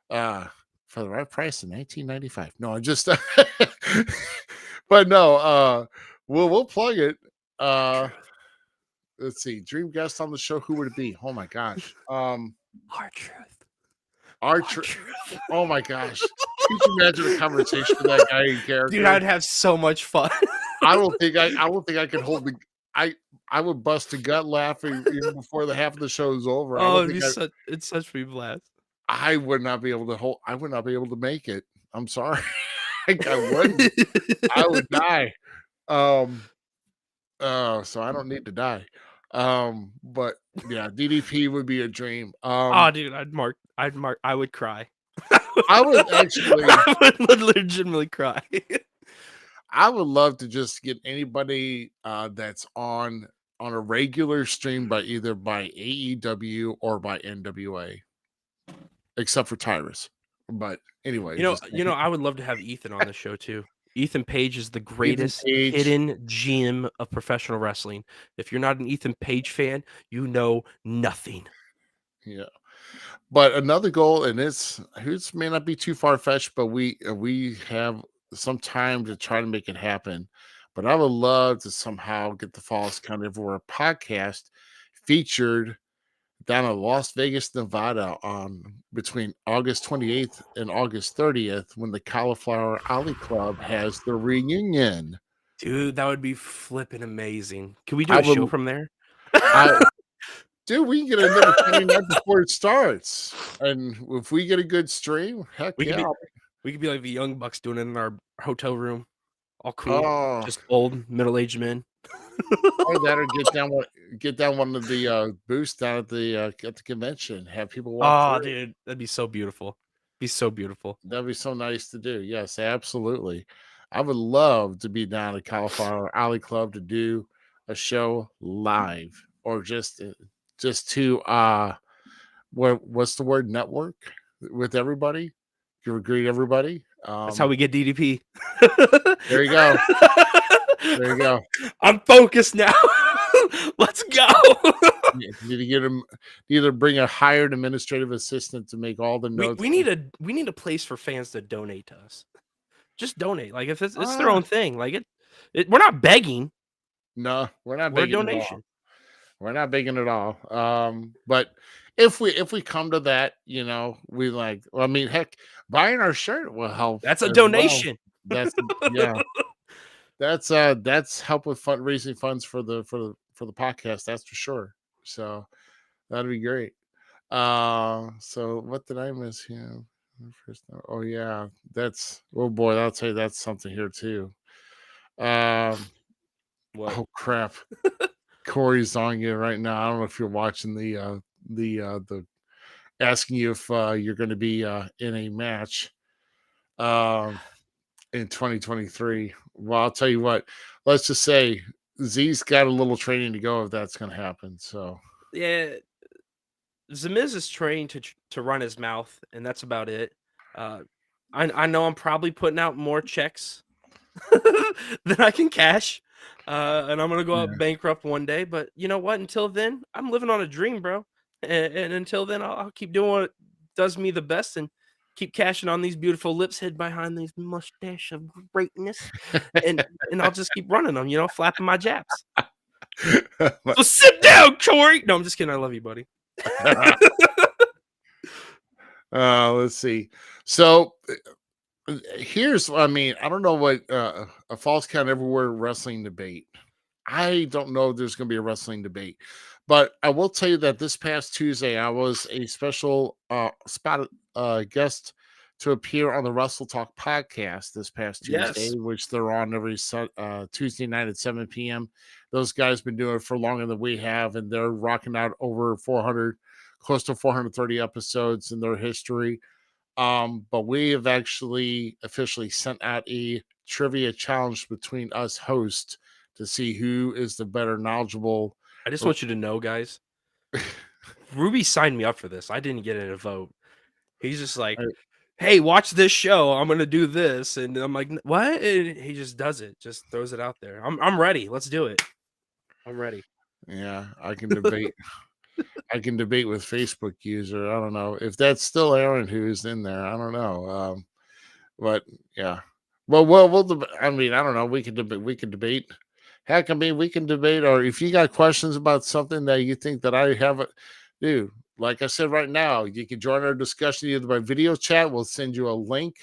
For the right price in $19.95. No, I'm just but no, we'll plug it. Let's see. Dream guest on the show. Who would it be? Oh my gosh.
R-Truth.
R-Truth. Oh my gosh. Could you imagine a conversation with that guy in character?
Dude, I'd have so much fun.
I don't think I could hold the. I would bust a gut laughing even before the half of the show is over.
Oh, it's such a blast.
I would not be able to hold. I would not be able to make it. I'm sorry. I wouldn't. I would die. So I don't need to die. But yeah, DDP would be a dream.
Oh, dude, I would cry.
I would actually.
I would legitimately cry.
I would love to just get anybody that's on a regular stream by either by AEW or by NWA, except for Tyrus. But anyway,
I would love to have Ethan on the show too. Ethan Page is the greatest hidden gem of professional wrestling. If you're not an Ethan Page fan, you know nothing.
Yeah. But another goal, and this may not be too far fetched, but we have some time to try to make it happen. But I would love to somehow get the Falls Count Everywhere podcast featured down in Las Vegas, Nevada, on between August 28th and August 30th, when the Cauliflower Alley Club has the reunion.
Dude, that would be flipping amazing. Can we do a show from there?
Dude, we can get another 29 before it starts. And if we get a good stream, heck
we
yeah.
We could be like the Young Bucks doing it in our hotel room. All cool. Just old, middle-aged men.
Or that, or get down one of the booths down at the convention. Have people walk through.
Dude, that'd be so beautiful. Be so beautiful.
That'd be so nice to do. Yes, absolutely. I would love to be down at Cauliflower Alley Club to do a show live, or just to what's the word, network with everybody. You greet everybody.
That's how we get DDP.
There you go. There you go.
I'm focused now. Let's go.
You need to get him. Either bring a hired administrative assistant to make all the notes.
We need a place for fans to donate to us. Just donate. Like, if it's their own thing. Like we're not begging.
No, we're not
begging.
We're a donation. We're not begging at all. But if we come to that, we like. Well, I mean, heck, buying our shirt will help.
That's a donation.
Well. That's help with raising funds for the podcast. That's for sure. So that'd be great. So what did I miss here? Oh yeah, oh boy, I'll tell you, that's something here too. What? Oh crap. Corey's on you right now. I don't know if you're watching the asking you if you're going to be in a match in 2023. Well, I'll tell you what. Let's just say Z's got a little training to go if that's going to happen. So
yeah, Z-Miz is trained to run his mouth, and that's about it. I know I'm probably putting out more checks than I can cash. And I'm gonna go out bankrupt one day, but you know what? Until then, I'm living on a dream, bro. And until then, I'll keep doing what does me the best and keep cashing on these beautiful lips hid behind these mustache of greatness, and I'll just keep running them, flapping my japs. So sit down, Corey. No, I'm just kidding. I love you, buddy.
Let's see. So. I don't know what a Falls Count Everywhere wrestling debate. I don't know if there's going to be a wrestling debate, but I will tell you that this past Tuesday, I was a special guest to appear on the Wrestle Talk podcast this past Tuesday, which they're on every Tuesday night at 7 p.m. Those guys have been doing it for longer than we have, and they're rocking out over 400, close to 430 episodes in their history. But we have actually officially sent out a trivia challenge between us hosts to see who is the better knowledgeable.
I just want you to know, guys, Ruby signed me up for this. I didn't get in a vote. He's just like, hey, watch this show. I'm going to do this. And I'm like, what? And he just does it. Just throws it out there. I'm ready. Let's do it. I'm ready.
Yeah, I can debate. I can debate with Facebook user. I don't know if that's still Aaron who's in there. I don't know. But yeah. Well, I mean, I don't know. We could debate. heck, I mean, we can debate, or if you got questions about something that you think that I haven't, dude, like I said right now, you can join our discussion either by video chat. We'll send you a link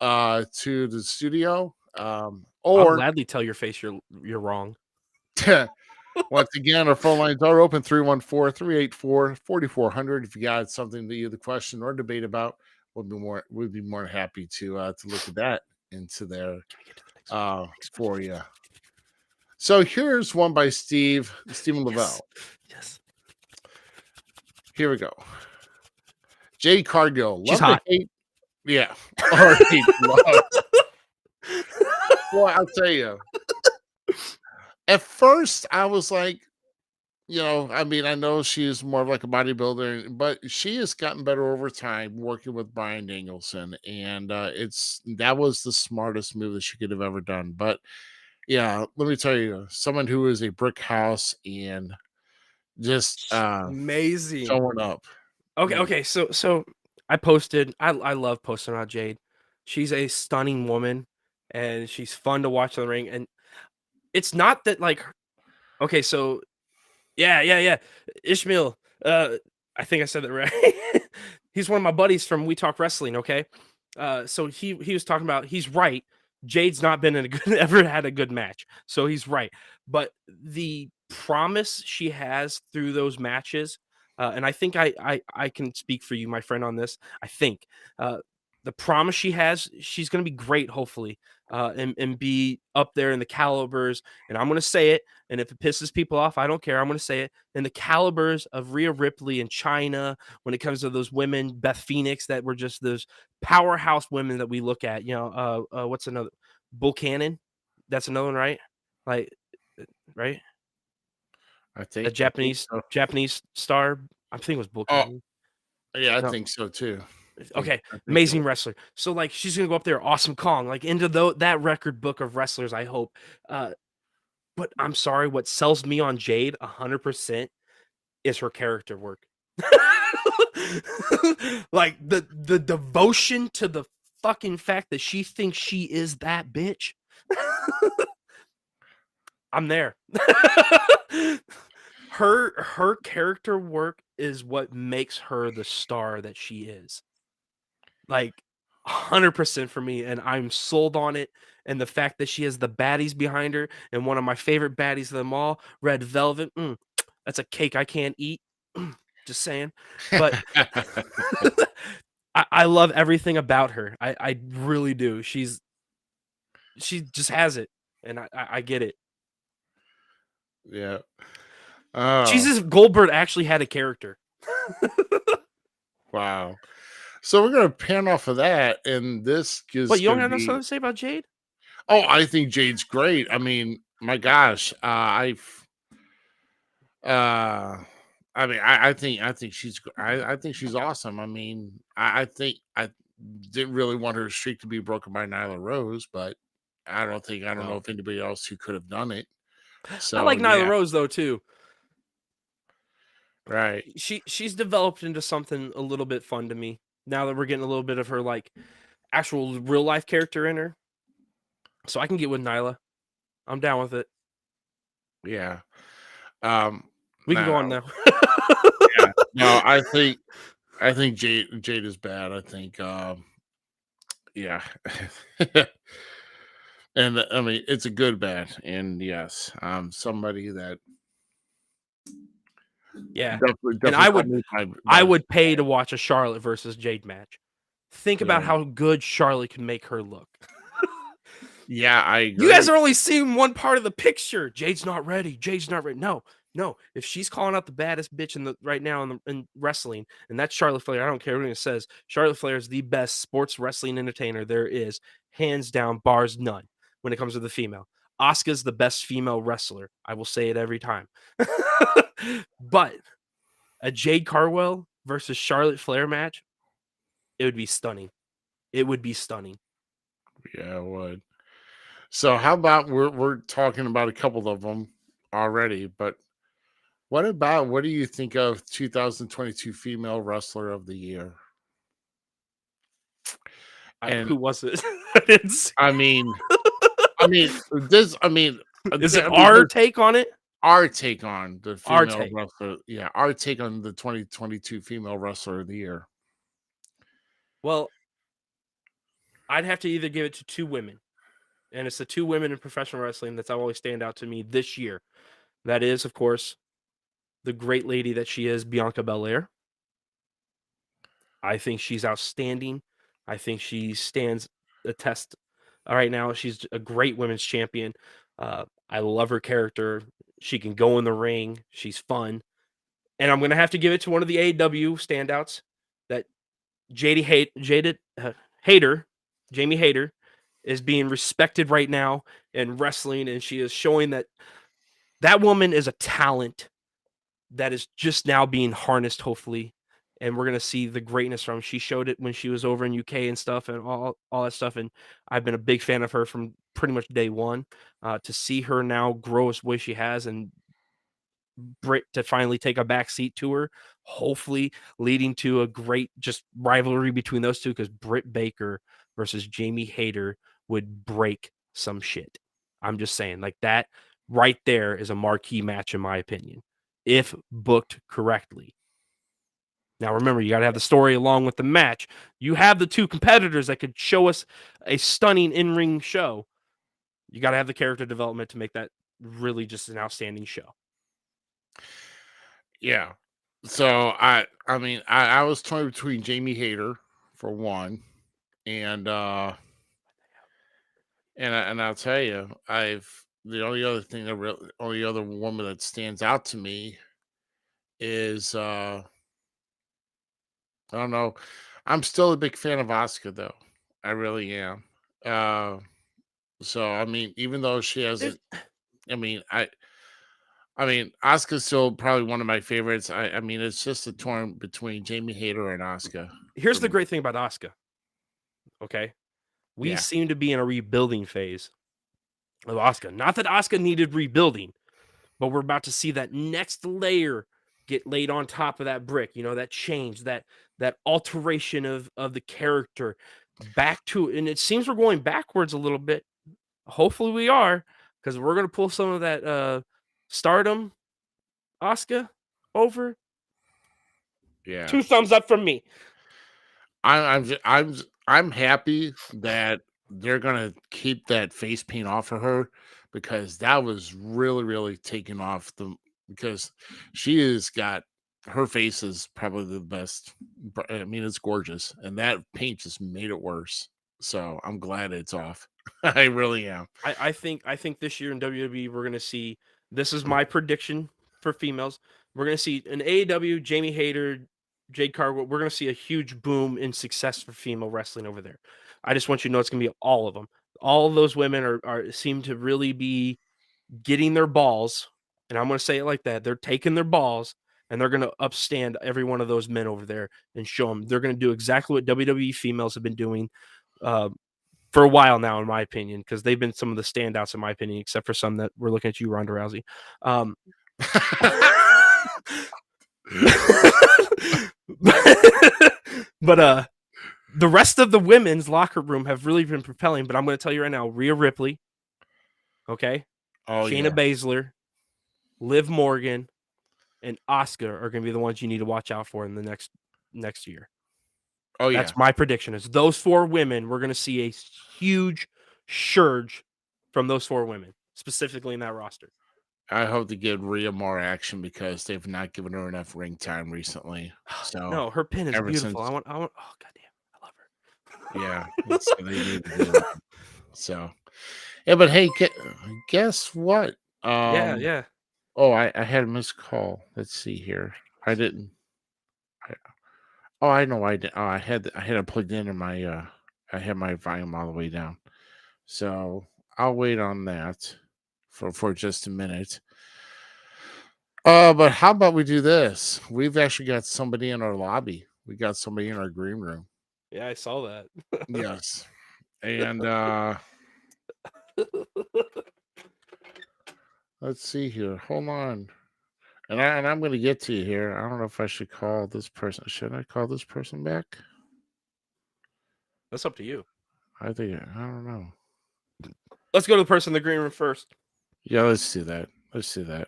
to the studio.
I'll
Or
gladly tell your face you're wrong.
once again, our phone lines are open 314-384-4400. If you got something that you have a question or debate about, we'd be more than happy to look at that into there for you. So here's one by Stephen Lavelle.
Yes.
Here we go. Jade Cargill.
She's
Love
hot.
to hate. Yeah. Or hate love. Well, I'll tell you. At first, I was like, I mean, I know she's more of like a bodybuilder, but she has gotten better over time working with Bryan Danielson, and that was the smartest move that she could have ever done. But yeah, let me tell you, someone who is a brick house and just
amazing
showing up.
Okay, so I posted. I love posting on Jade. She's a stunning woman, and she's fun to watch in the ring. And it's not that like, okay, so yeah, Ishmael. I think I said that right. He's one of my buddies from We Talk Wrestling. Okay, so he was talking about. He's right. Jade's not been in a good ever had a good match, so he's right. But the promise she has through those matches, and I think I can speak for you, my friend, on this. I think the promise she has, she's going to be great, hopefully, and be up there in the calibers. And I'm going to say it, and if it pisses people off, I don't care. I'm going to say it in the calibers of Rhea Ripley and China when it comes to those women, Beth Phoenix, that were just those powerhouse women that we look at. What's another? Bull Cannon. That's another one, right? Like, right?
I think
The Japanese star. I think it was Bull Cannon.
Yeah, I think so too.
Okay, amazing wrestler. So like she's gonna go up there, Awesome Kong, like into that record book of wrestlers. I hope. But I'm sorry, what sells me on Jade 100% is her character work. Like the devotion to the fucking fact that she thinks she is that bitch. I'm there. Her character work is what makes her the star that she is. Like 100% for me, and I'm sold on it. And the fact that she has the baddies behind her, and one of my favorite baddies of them all, Red Velvet. That's a cake I can't eat. Just saying. But I love everything about her. I really do. She just has it, and I get it.
Yeah.
Jesus Goldberg actually had a character.
Wow. So we're gonna pan off of that, and this is.
What, you don't have nothing to say about Jade?
Oh, I think Jade's great. I mean, my gosh, I think she's awesome. I mean, I think I didn't really want her streak to be broken by Nyla Rose, but I don't know if anybody else who could have done it. So
I like Nyla Rose though too.
Right.
She's developed into something a little bit fun to me now that we're getting a little bit of her like actual real life character in her. So I can get with Nyla. I'm down with it.
Yeah.
We can go on now.
Yeah. No, I think Jade is bad. I think yeah. And I mean, it's a good bad. And yes, somebody that definitely
and I would pay to watch a Charlotte versus Jade match. Think about how good Charlotte can make her look.
Yeah, I agree.
You guys are only seeing one part of the picture. Jade's not ready. No. If she's calling out the baddest bitch right now in wrestling, and that's Charlotte Flair, I don't care what anyone says. Charlotte Flair is the best sports wrestling entertainer there is, hands down, bars none. When it comes to the female, Asuka's the best female wrestler. I will say it every time. But a Jade Cargill versus Charlotte Flair match, it would be stunning. It would be stunning.
Yeah, it would. So how about we're talking about a couple of them already, but what do you think of 2022 female wrestler of the year?
Who was it?
I mean,
Is it our take on it?
Our take on the female wrestler. Yeah, our take on the 2022 female wrestler of the year.
Well, I'd have to either give it to two women. And it's the two women in professional wrestling that's always stand out to me this year. That is, of course, the great lady that she is, Bianca Belair. I think she's outstanding. I think she stands a test right now. She's a great women's champion. I love her character. She can go in the ring. She's fun. And I'm going to have to give it to one of the AEW standouts, that Jamie Hayter, is being respected right now in wrestling, and she is showing that woman is a talent that is just now being harnessed, hopefully, and we're gonna see the greatness from. She showed it when she was over in UK and stuff, and all that stuff, and I've been a big fan of her from pretty much day one. To see her now grow as way she has, and Britt to finally take a back seat to her, hopefully leading to a great just rivalry between those two, because Britt Baker versus Jamie Hayter would break some shit. I'm just saying, like, that right there is a marquee match in my opinion, if booked correctly. Now, remember, you got to have the story along with the match. You have the two competitors that could show us a stunning in-ring show. You got to have the character development to make that really just an outstanding show.
Yeah. So I mean, I was torn between Jamie Hayter for one, and I'll tell you, the only other woman that stands out to me is I don't know. I'm still a big fan of Asuka, though. I really am. So I mean, even though she hasn't, I mean, Asuka's still probably one of my favorites. I mean, it's just a torn between Jamie Hayter and Asuka.
Here's the great thing about Asuka. Okay, we seem to be in a rebuilding phase of Asuka. Not that Asuka needed rebuilding, but we're about to see that next layer get laid on top of that brick. You know, that change, that alteration of the character back to, and it seems we're going backwards a little bit. Hopefully we are, because we're going to pull some of that stardom Asuka over.
Yeah,
2 thumbs up from me.
I'm happy that they're gonna keep that face paint off of her, because that was really taking off because she has got, her face is probably the best. I mean, it's gorgeous, and that paint just made it worse. So I'm glad it's off. I really am.
I think this year in WWE we're gonna see, this is my prediction for females. We're gonna see an AEW, Jamie Hayter, Jade Cargill. We're gonna see a huge boom in success for female wrestling over there. I just want you to know it's gonna be all of them. All of those women are seem to really be getting their balls, and I'm gonna say it like that. They're taking their balls and they're gonna upstand every one of those men over there and show them they're gonna do exactly what WWE females have been doing for a while now, in my opinion, because they've been some of the standouts, in my opinion, except for some that we're looking at you, Ronda Rousey. But the rest of the women's locker room have really been propelling. But I'm going to tell you right now, Rhea Ripley, okay, Shayna Baszler, Liv Morgan, and Asuka are going to be the ones you need to watch out for in the next year.
Oh yeah,
that's my prediction. Is those 4 women, we're going to see a huge surge from those 4 women, specifically in that roster.
I hope to give Rhea more action, because they've not given her enough ring time recently. So
no, her pin is beautiful. I want. Oh goddamn, I love her.
Yeah, so they need to do that. So yeah, but hey, guess what?
Yeah.
Oh, I had a missed call. Let's see here. I didn't. I know I did. Oh, I had it plugged in my. I had my volume all the way down. So I'll wait on that for just a minute. But how about we do this? We've actually got somebody in our lobby. We got somebody in our green room.
Yeah, I saw that.
Yes. And let's see here. Hold on. And I'm going to get to you here. I don't know if I should call this person. Should I call this person back?
That's up to you.
I don't know.
Let's go to the person in the green room first.
Yeah, let's do that. Let's do that.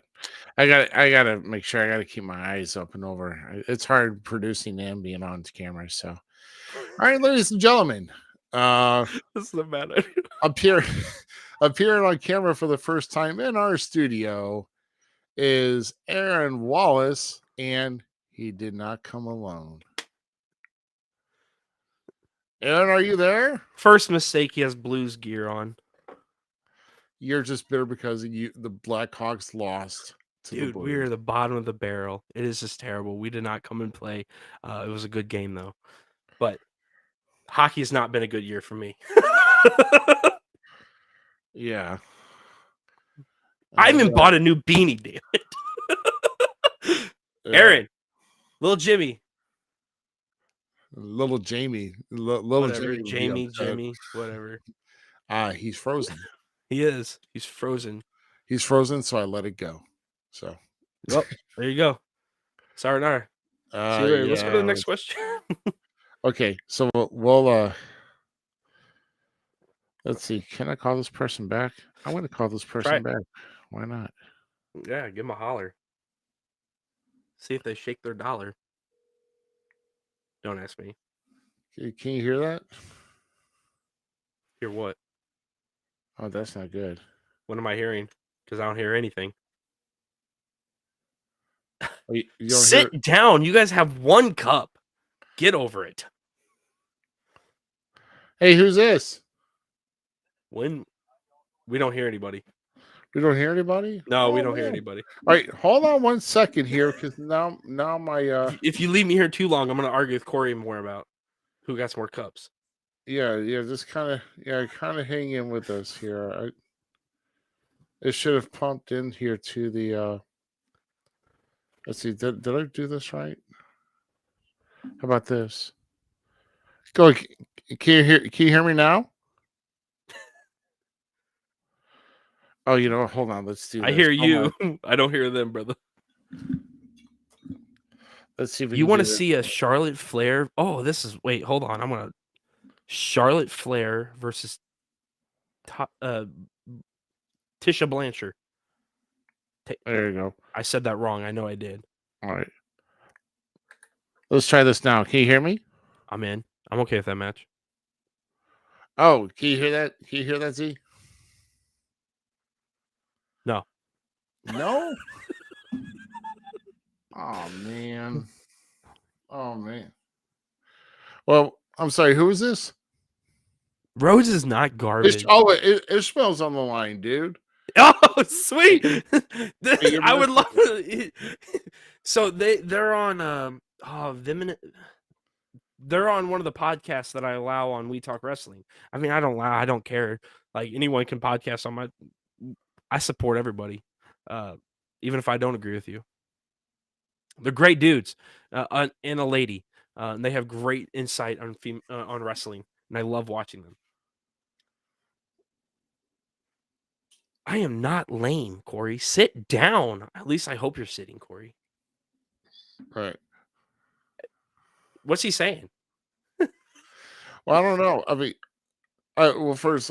I gotta make sure I gotta keep my eyes open over. It's hard producing and being on camera. So, all right, ladies and gentlemen,
This is a bad idea.
appear appearing on camera for the first time in our studio is Aaron Wallace, and he did not come alone. Aaron, are you there?
First mistake, he has Blues gear on.
You're just bitter because the Blackhawks lost to
Dude,
the
we are
Blues.
the bottom of the barrel. It is just terrible. We did not come and play. It was a good game, though. But hockey has not been a good year for me.
Yeah.
I even bought a new beanie, damn it. Aaron, little Jimmy.
Little Jamie. Little
Whatever,
Jamie.
Jimmy, whatever.
He's frozen.
He is. He's frozen.
He's frozen, so I let it go. So,
well, there you go. Sayonara. See you later. Let's go to the next question.
Okay, so we'll let's see. Can I call this person back? I want to call this person back. Why not?
Yeah, give them a holler. See if they shake their dollar. Don't ask me.
Can you hear that?
Hear what?
Oh, that's not good.
What am I hearing? Because I don't hear anything.
You don't
Sit down. You guys have one cup. Get over it.
Hey, who's this?
When we don't hear anybody.
We don't hear anybody?
No, we don't hear anybody.
All right, hold on 1 second here, because now my
if you leave me here too long, I'm gonna argue with Corey more about who got more cups.
Yeah, just kind of hang in with us here. It should have pumped in here to the let's see, did I do this right? How about this? Go, can you hear me now? Oh, hold on, let's do this.
I hear you. I don't hear them, brother.
Let's see if
you want to see a Charlotte Flair. Oh, wait, hold on. I'm gonna Charlotte Flair versus Tisha Blanchard.
There you go.
I said that wrong. I know I did.
All right. Let's try this now. Can you hear me?
I'm in. I'm okay with that match.
Oh, can you hear that? Can you hear that, Z?
No.
No? Oh, man. Oh, man. Well, I'm sorry. Who is this?
Rose is not garbage.
Ishmael's on the line, dude.
Oh, sweet. I would love to. So they're on they're on one of the podcasts that I allow on We Talk Wrestling. I mean, I don't care. Like, anyone can podcast on I support everybody. Even if I don't agree with you. They're great dudes. And a lady. And they have great insight on wrestling, and I love watching them. I am not lame, Corey. Sit down. At least I hope you're sitting, Corey.
Right.
What's he saying?
Well, I don't know. I mean, well, first,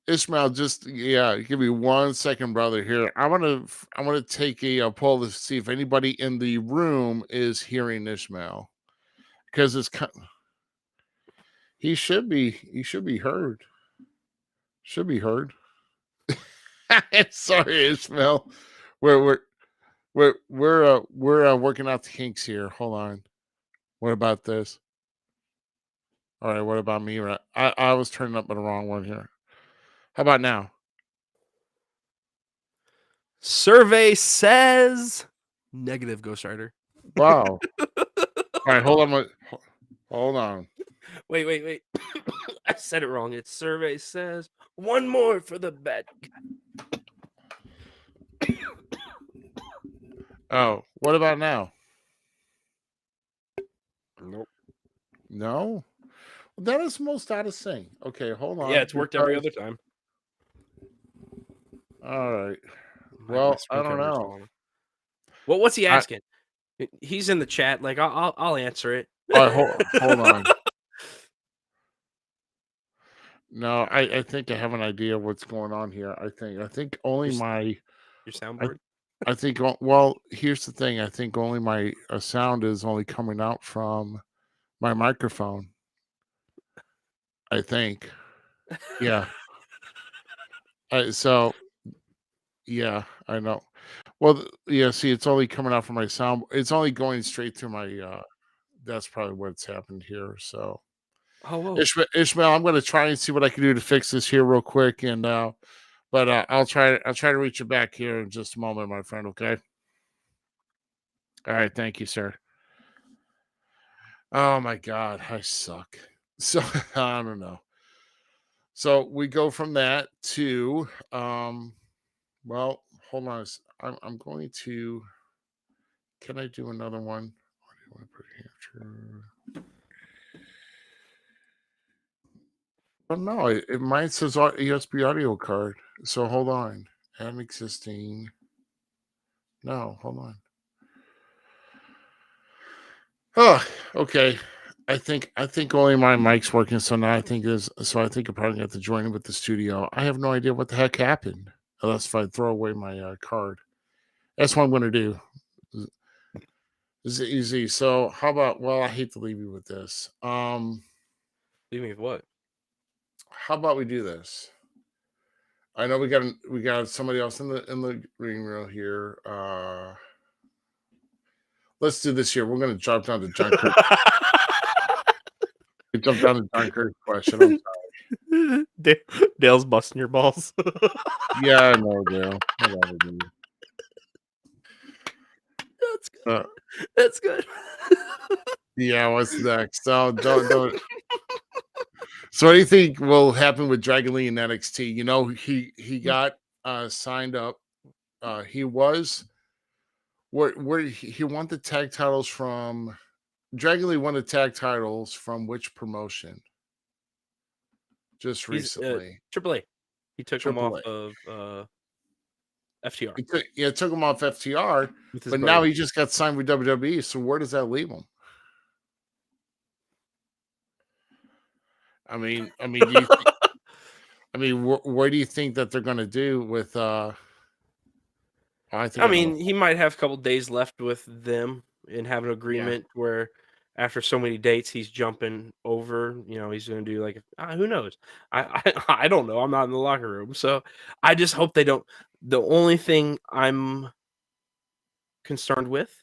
Ishmael, just give me 1 second, brother. Here, I want to take a poll to see if anybody in the room is hearing Ishmael, because he should be heard. Should be heard. Sorry, Ishmael. We're working out the kinks here. Hold on. What about this? All right. What about me? I was turning up on the wrong one here. How about now?
Survey says negative, Ghost Rider.
Wow. All right. Hold on.
Wait. I said it wrong. It's survey says one more for the bet.
Oh, what about now?
Nope.
No? That is most out of sync. Okay, hold on.
Yeah, it's worked every other time.
All right. Well, I don't know.
Well, what's he asking? He's in the chat. Like, I'll answer it.
All right, hold on. No, I think I have an idea of what's going on here. I think only
Your,
my
your
I
soundboard?
I think well, here's the thing. I think only my sound is only coming out from my microphone. I think. Yeah. So yeah, I know. Well, yeah. See, it's only coming out from my sound. It's only going straight through my. That's probably what's happened here. So
Oh, whoa.
Ishmael, I'm going to try and see what I can do to fix this here real quick, and but I'll try. I'll try to reach you back here in just a moment, my friend. Okay. All right. Thank you, sir. Oh my God, I suck. So I don't know. So we go from that to well, hold on. I'm going to. Can I do another one? What do you want to put here? But no, mine says USB audio card. So hold on. Add an existing. No, hold on. Oh, okay. I think only my mic's working. So now I think I think I probably have to join in with the studio. I have no idea what the heck happened. Unless if I throw away my card. That's what I'm going to do. Is it easy? So how about? Well, I hate to leave you with this.
Leave me with what?
How about we do this? I know we got somebody else in the green room here. Let's do this here. We're going to jump down to John Kirk. Jump down to John Kirk's question. I'm sorry.
Dale's busting your balls.
Yeah, I know, Dale. Whatever, dude.
That's good. That's good.
Yeah, what's next? So don't. So what do you think will happen with Dragon Lee in NXT? You know, he got signed up. He was where he won the tag titles from. Dragon Lee won the tag titles from which promotion? Just
He's
recently.
Triple A. He took him
Triple
off
A.
of FTR
It took him off FTR,
with his
but
brother.
now he just got signed with WWE. So where does that leave him? I mean, do you think, where do you think that they're going to do with?
I mean, he might have a couple days left with them and have an
Yeah.
agreement where after so many dates he's jumping over. You know, he's going to do like who knows? I don't know. I'm not in the locker room, so I just hope they don't. The only thing I'm concerned with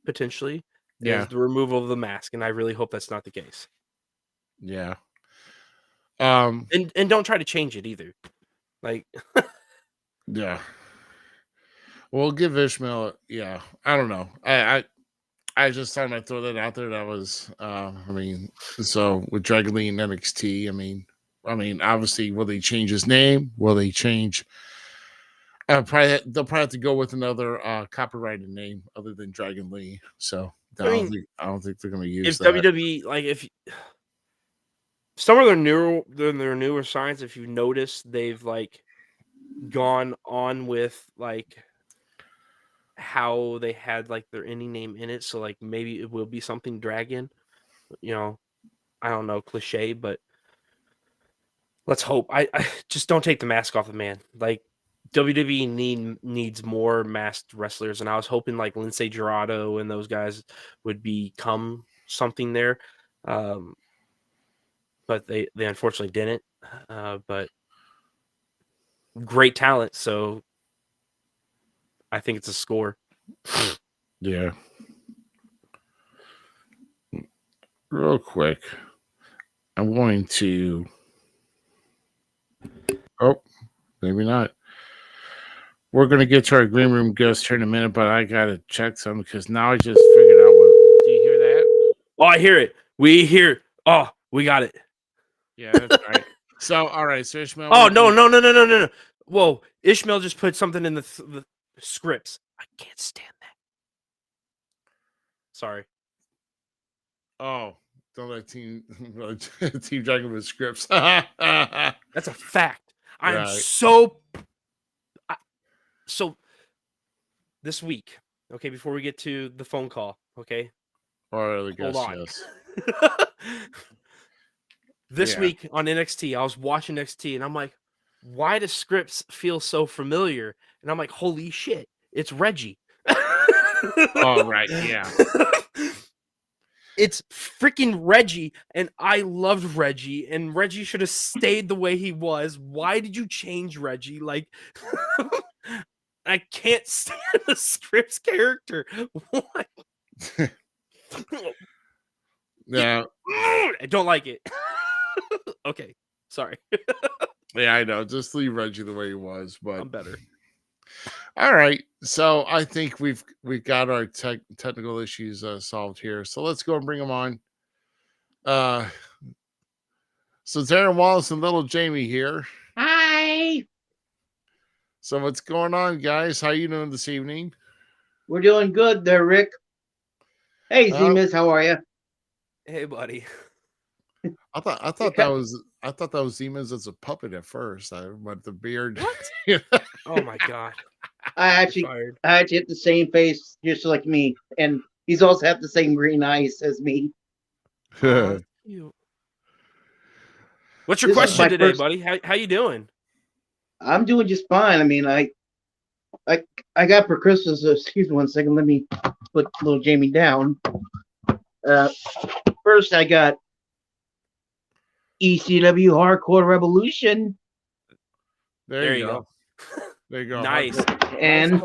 potentially
Yeah.
is the removal of the mask, and I really hope that's not the case.
Yeah.
And don't try to change it either. Like
Yeah. We'll give Ishmael. Yeah. I don't know. I just thought I'd throw that out there. That was. I mean, so with Dragon Lee and NXT. I mean, obviously, will they change his name? Will they change? They'll probably have to go with another copyrighted name other than Dragon Lee. So I
mean,
don't think they're going to use
if
that.
WWE like if some of their newer signs, if you've noticed, they've like gone on with like how they had like their indie name in it. So like maybe it will be something dragon. You know, I don't know, cliche, but let's hope. I just don't take the mask off the man. Like WWE needs more masked wrestlers, and I was hoping like Lindsay Dorado and those guys would become something there. But they unfortunately didn't. But great talent, so I think it's a score.
Yeah. Real quick, I'm going to. Oh, maybe not. We're going to get to our green room guest here in a minute, but I got to check some because now I just figured out what. Do you hear that?
Oh, I hear it. We hear. Oh, we got it.
Yeah, that's right. So, all right. So, Ishmael.
Oh no! Whoa! Ishmael just put something in the scripts. I can't stand that. Sorry.
Oh, don't let Team Dragon with scripts. Right.
That's a fact. I am so. So this week, okay, before we get to the phone call, okay,
Or the
hold
guest,
on.
yes.
This week on NXT, I was watching NXT and I'm like, why do scripts feel so familiar? And I'm like, holy shit, it's Reggie.
Oh, right. Yeah.
It's freaking Reggie, and I loved Reggie, and Reggie should have stayed the way he was. Why did you change Reggie? Like, I can't stand the script's character. What?
Yeah.
I don't like it. Okay, sorry.
Yeah, I know. Just leave Reggie the way he was, but
I'm better.
All right. So I think we've got our technical issues solved here. So let's go and bring them on. So Darren Wallace and little Jamie here.
Hi.
So what's going on, guys? How you doing this evening?
We're doing good there, Rick. Hey, Z-Miz, how are you?
Hey, buddy.
I thought that was Z-Miz as a puppet at first. But the beard.
What? Oh my god.
I actually have the same face, just like me, and he's also have the same green eyes as me.
What's your question today, buddy? How you doing?
I'm doing just fine. I mean, I got for Christmas. Excuse me 1 second. Let me put little Jamie down. First, I got ECW Hardcore Revolution.
There you go. There you go.
Nice.
And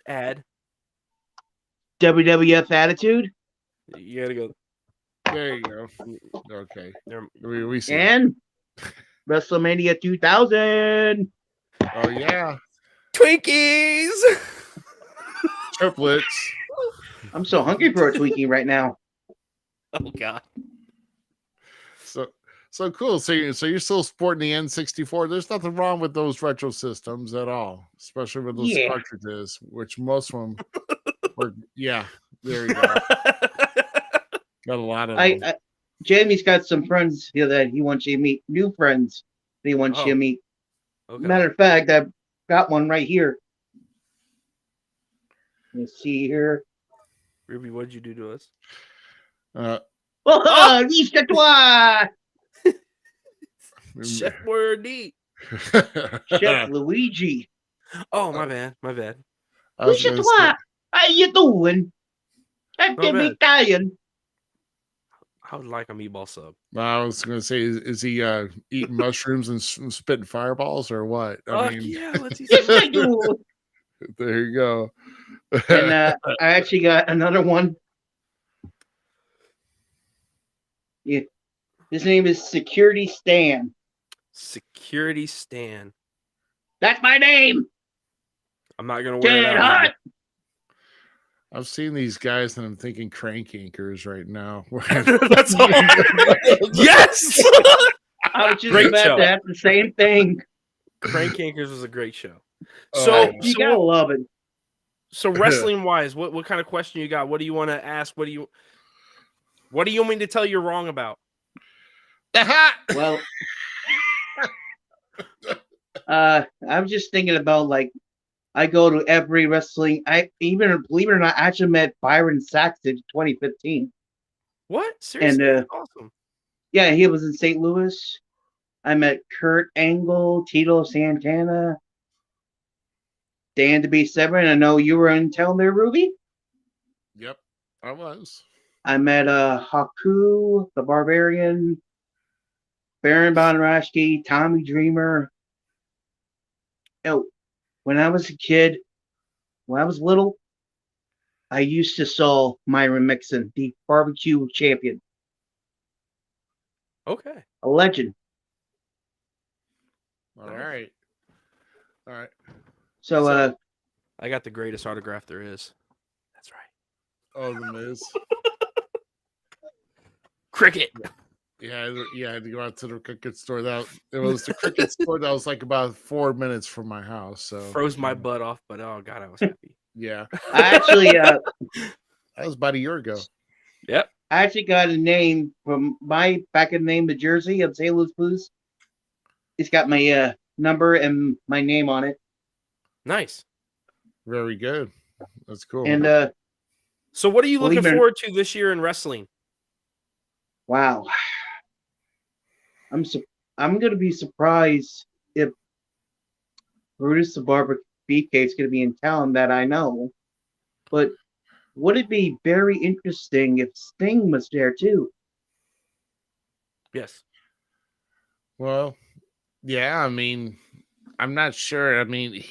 add
WWF Attitude.
You gotta go.
There you go. Okay. We see.
And WrestleMania 2000.
Oh yeah.
Twinkies.
Triplets.
I'm so hungry for a Twinkie right now.
Oh god.
So cool. So you're still sporting the N64. There's nothing wrong with those retro systems at all, especially with those cartridges, which most of them were. Yeah, there you go. Got a lot of.
Jamie's got some friends here that he wants you to meet. New friends that he wants you to meet. Okay. Matter of fact, I've got one right here. Let's see here.
Ruby, what did you do to us?
Toi!
Chef Wordy.
Chef Luigi.
Oh, my bad. My bad.
Toi! How you doing? I'm Italian.
I would like a meatball sub.
I was going to say, is he eating mushrooms and spitting fireballs or what? I mean,
yeah, let's eat
yes, I do.
There you go.
And I actually got another one. Yeah. His name is Security Stan.
Security Stan.
That's my name.
I'm not going to wear it out.
I've seen these guys and I'm thinking crank anchors right now.
That's all. Yes.
I was just about to have the same thing.
Crank Anchors was a great show.
So you gotta love it.
So wrestling wise, what kind of question you got? What do you want to ask? What do you want me to tell you wrong about?
Well, I'm just thinking about like I go to every wrestling. I even believe it or not, I actually met Byron Saxton in 2015.
What? Seriously? And awesome.
Yeah, he was in St. Louis. I met Kurt Angle, Tito Santana, Dan to be 7. I know you were in town there, Ruby.
Yep, I was.
I met Haku, the Barbarian, Baron Von Raschke, Tommy Dreamer. Oh, when I was a kid, when I was little, I used to saw Myron Mixon, the barbecue champion.
Okay.
A legend.
All right.
So
I got the greatest autograph there is. That's right.
Oh, the Miz.
Cricket.
Yeah, I had to go out to the cricket store. It was the cricket store that was like about 4 minutes from my house. So
froze my butt off, but oh god, I was happy.
Yeah.
I actually
that was about a year ago.
Yep.
I actually got a name from my back in the name of Jersey of St. Louis Blues. It's got my number and my name on it.
Nice.
Very good. That's cool.
And
so what are you looking forward to this year in wrestling?
Wow. I'm gonna be surprised if Brutus the Barber Beefcake's gonna be in town that I know. But would it be very interesting if Sting was there too?
Yes.
Well, yeah, I mean, I'm not sure. I mean,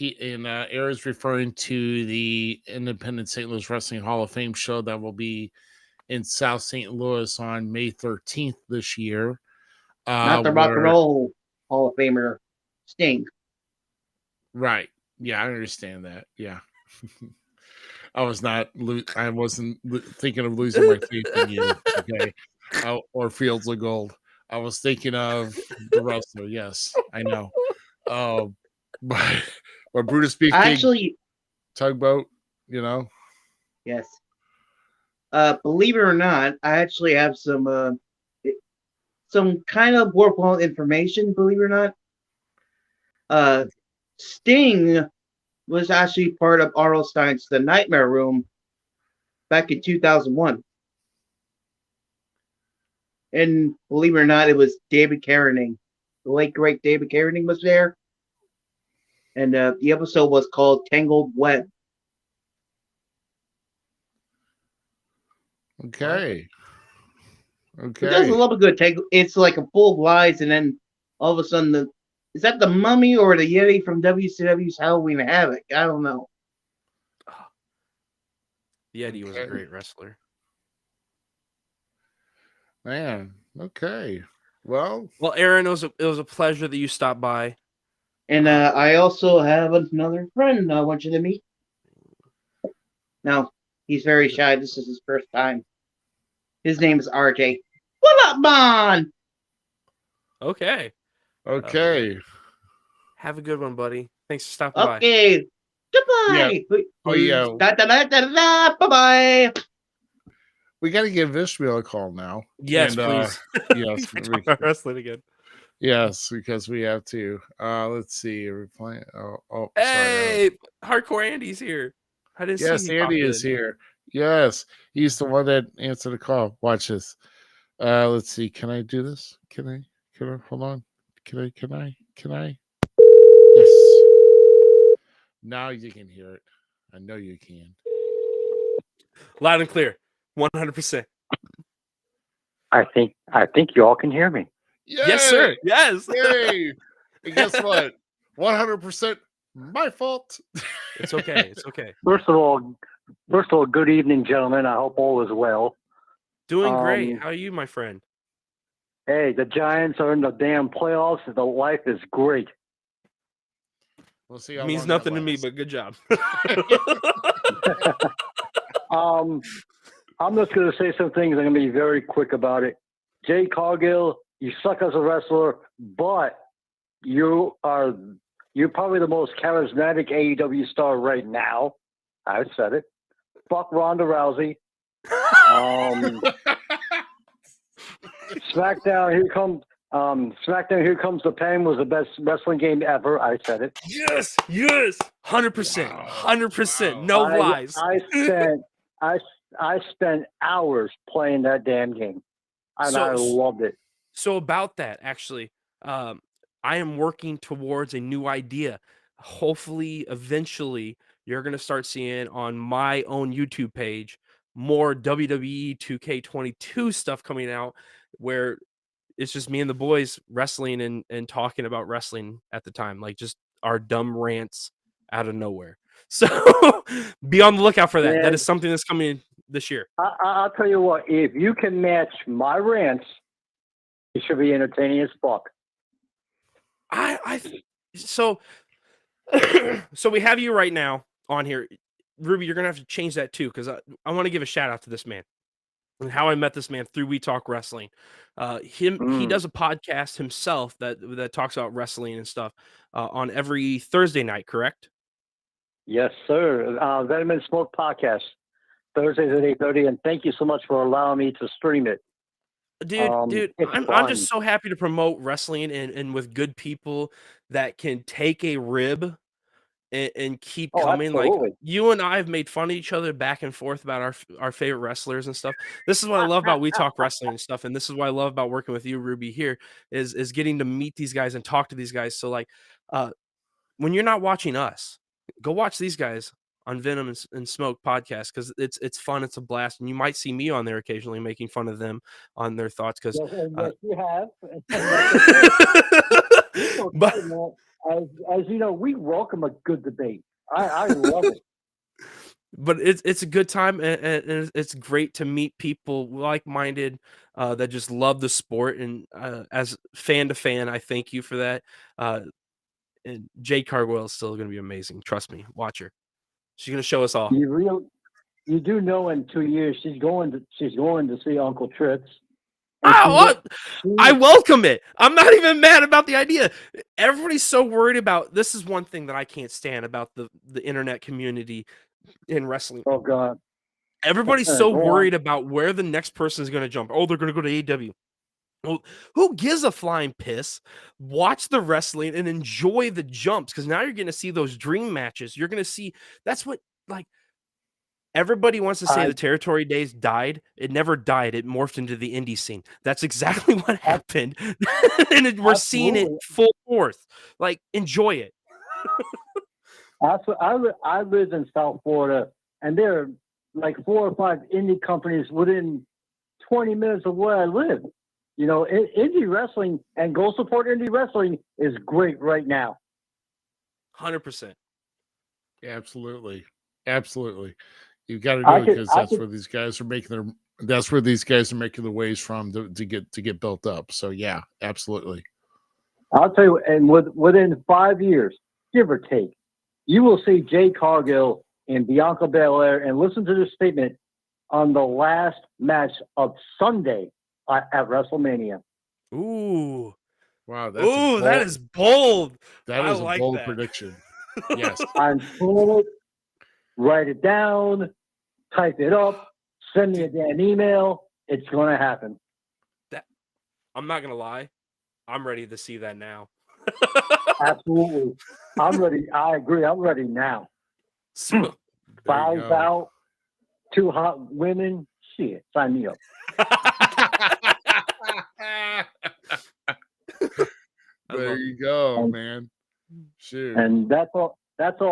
Era's referring to the Independent St. Louis Wrestling Hall of Fame show that will be in South St. Louis on May 13th this year.
Not the Rock and
Where
Roll Hall of Famer Sting.
Right. Yeah, I understand that. Yeah. I wasn't thinking of losing my faith in you. Okay. Or Fields of Gold. I was thinking of the wrestler. Yes, I know. But Brutus Beefcake
Actually,
Tugboat, you know.
yes. Believe it or not, I actually have some kind of worthwhile information. Believe it or not, Sting was actually part of R.L. Stein's The Nightmare Room back in 2001. And believe it or not, it was David Carradine. The late great David Carradine was there. And the episode was called Tangled Web.
Okay.
It does a little good tangle. It's like a full of lies, and then all of a sudden, is that the Mummy or the Yeti from WCW's Halloween Havoc? I don't know.
The Yeti was a great wrestler.
Man, okay. Well,
Aaron, it was a pleasure that you stopped by.
And I also have another friend I want you to meet. Now, he's very shy. This is his first time. His name is RJ. What up, Bon?
Okay. Have a good one, buddy. Thanks for stopping by.
Okay. Goodbye.
Yeah. Oh, yeah.
Bye-bye.
We got to give Ishmael a call now.
Yes, please.
Yes.
We talk wrestling again.
Yes, because we have to. Let's see. Are we playing?
Hey, sorry. Hardcore Andy's here. I didn't see.
Yes, Andy is here. Yes, he's the one that answered the call. Watch this. Let's see. Can I do this? Can I? Hold on. Can I? Yes. Now you can hear it. I know you can.
Loud and clear. 100%.
I think you all can hear me.
Yay!
Yes, sir. Yes.
Yay! And guess what? 100% my fault.
It's okay. It's okay.
First of all, good evening, gentlemen. I hope all is well.
Doing great. How are you, my friend?
Hey, the Giants are in the damn playoffs. The life is great.
We'll see.
It means nothing to me, but good job.
I'm just going to say some things. I'm going to be very quick about it. Jay Cargill, you suck as a wrestler, but you're probably the most charismatic AEW star right now. I said it. Fuck Ronda Rousey. SmackDown, here comes the Pain was the best wrestling game ever. I said it.
Yes, 100%, 100%, no lies.
I spent hours playing that damn game, and I loved it.
So about that, actually, I am working towards a new idea. Hopefully, eventually, you're going to start seeing on my own YouTube page more WWE 2K22 stuff coming out where it's just me and the boys wrestling and talking about wrestling at the time, like just our dumb rants out of nowhere. So be on the lookout for that.
Yeah.
That is something that's coming this year.
I'll tell you what, if you can match my rants, it should be entertaining as fuck.
So we have you right now on here. Ruby, you're going to have to change that too, because I want to give a shout out to this man and how I met this man through We Talk Wrestling. He does a podcast himself that talks about wrestling and stuff on every Thursday night, correct?
Yes, sir. Vitamin Smoke Podcast, Thursdays at 8:30, and thank you so much for allowing me to stream it.
Dude, I'm just so happy to promote wrestling and with good people that can take a rib and keep coming.
Absolutely.
Like you and I have made fun of each other back and forth about our favorite wrestlers and stuff. This is what I love about We Talk Wrestling and stuff, and this is what I love about working with you, Ruby. Here is getting to meet these guys and talk to these guys. So like, when you're not watching us, go watch these guys on Venom and Smoke podcast because it's fun, it's a blast, and you might see me on there occasionally making fun of them on their thoughts because.
Yes, you have.
But
as you know, we welcome a good debate. I love it.
But it's a good time and it's great to meet people like-minded that just love the sport. And as fan to fan, I thank you for that. And Jade Cargill is still going to be amazing. Trust me. Watch her. She's going to show us all.
You do know in 2 years she's going to see Uncle Tritz.
I welcome it. I'm not even mad about the idea. Everybody's so worried about this. Is one thing that I can't stand about the internet community in wrestling.
Oh God.
Everybody's so worried about where the next person is going to jump. Oh, they're going to go to AEW. Well, who gives a flying piss? Watch the wrestling and enjoy the jumps because now you're going to see those dream matches. You're going to see that's what like everybody wants to say the territory days died. It never died. It morphed into the indie scene. That's exactly what happened. And we're seeing it full force. Like, enjoy it.
I live in South Florida, and there are like 4 or 5 indie companies within 20 minutes of where I live. You know, indie wrestling and go support indie wrestling is great right now.
100%.
Absolutely. You've got to do it because that's where these guys are making the waves from to get built up. So yeah, absolutely.
I'll tell you, and within 5 years, give or take, you will see Jade Cargill and Bianca Belair and listen to this statement on the last match of Sunday at WrestleMania.
Ooh.
Wow.
That is bold.
That is a bold prediction. Yes.
I'm pulling it. Write it down. Type it up. Send me a damn email. It's going to happen.
I'm not going to lie. I'm ready to see that now.
Absolutely. I'm ready. I agree. I'm ready now. 5 out, 2 hot women. Shit, sign me up.
There you go, man. Shoot.
And that's all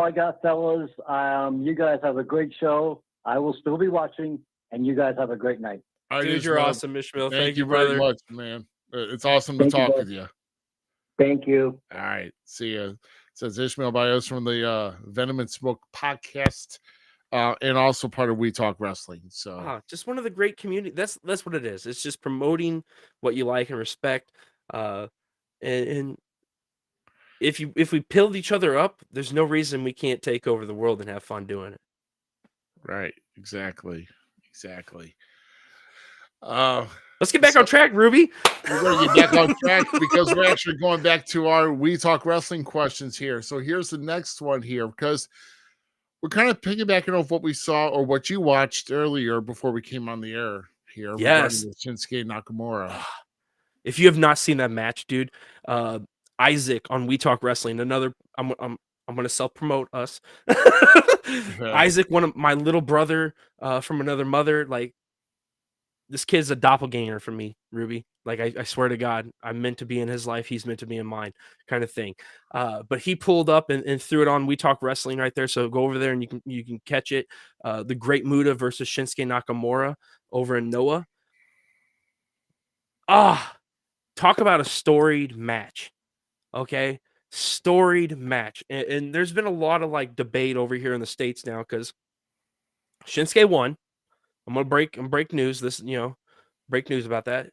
I got, fellas. You guys have a great show. I will still be watching, and you guys have a great night.
Dude, you're awesome, Ishmael. Thank you,
very
brother.
much, man. It's awesome to talk with you.
Thank you.
All right. See ya. Says Ishmael Bios from the Venom and Smoke podcast, and also part of We Talk Wrestling. So
just one of the great community. That's what it is. It's just promoting what you like and respect. And if we build each other up, there's no reason we can't take over the world and have fun doing it.
Right. Exactly.
Let's get back on track, Ruby.
We're going to get back on track because we're actually going back to our We Talk Wrestling questions here. So here's the next one here because we're kind of piggybacking off what we saw or what you watched earlier before we came on the air here.
Yes.
Shinsuke Nakamura.
If you have not seen that match, dude, Isaac on We Talk Wrestling, another, I'm going to self-promote us. Isaac, one of my little brother from another mother, like, this kid's a doppelganger for me, Ruby. Like, I swear to God, I'm meant to be in his life. He's meant to be in mine, kind of thing. But he pulled up and threw it on We Talk Wrestling right there. So go over there and you can catch it. The Great Muta versus Shinsuke Nakamura over in Noah. Talk about a storied match. Okay, storied match. And there's been a lot of like debate over here in the States now because Shinsuke won. I'm gonna break news. Break news about that.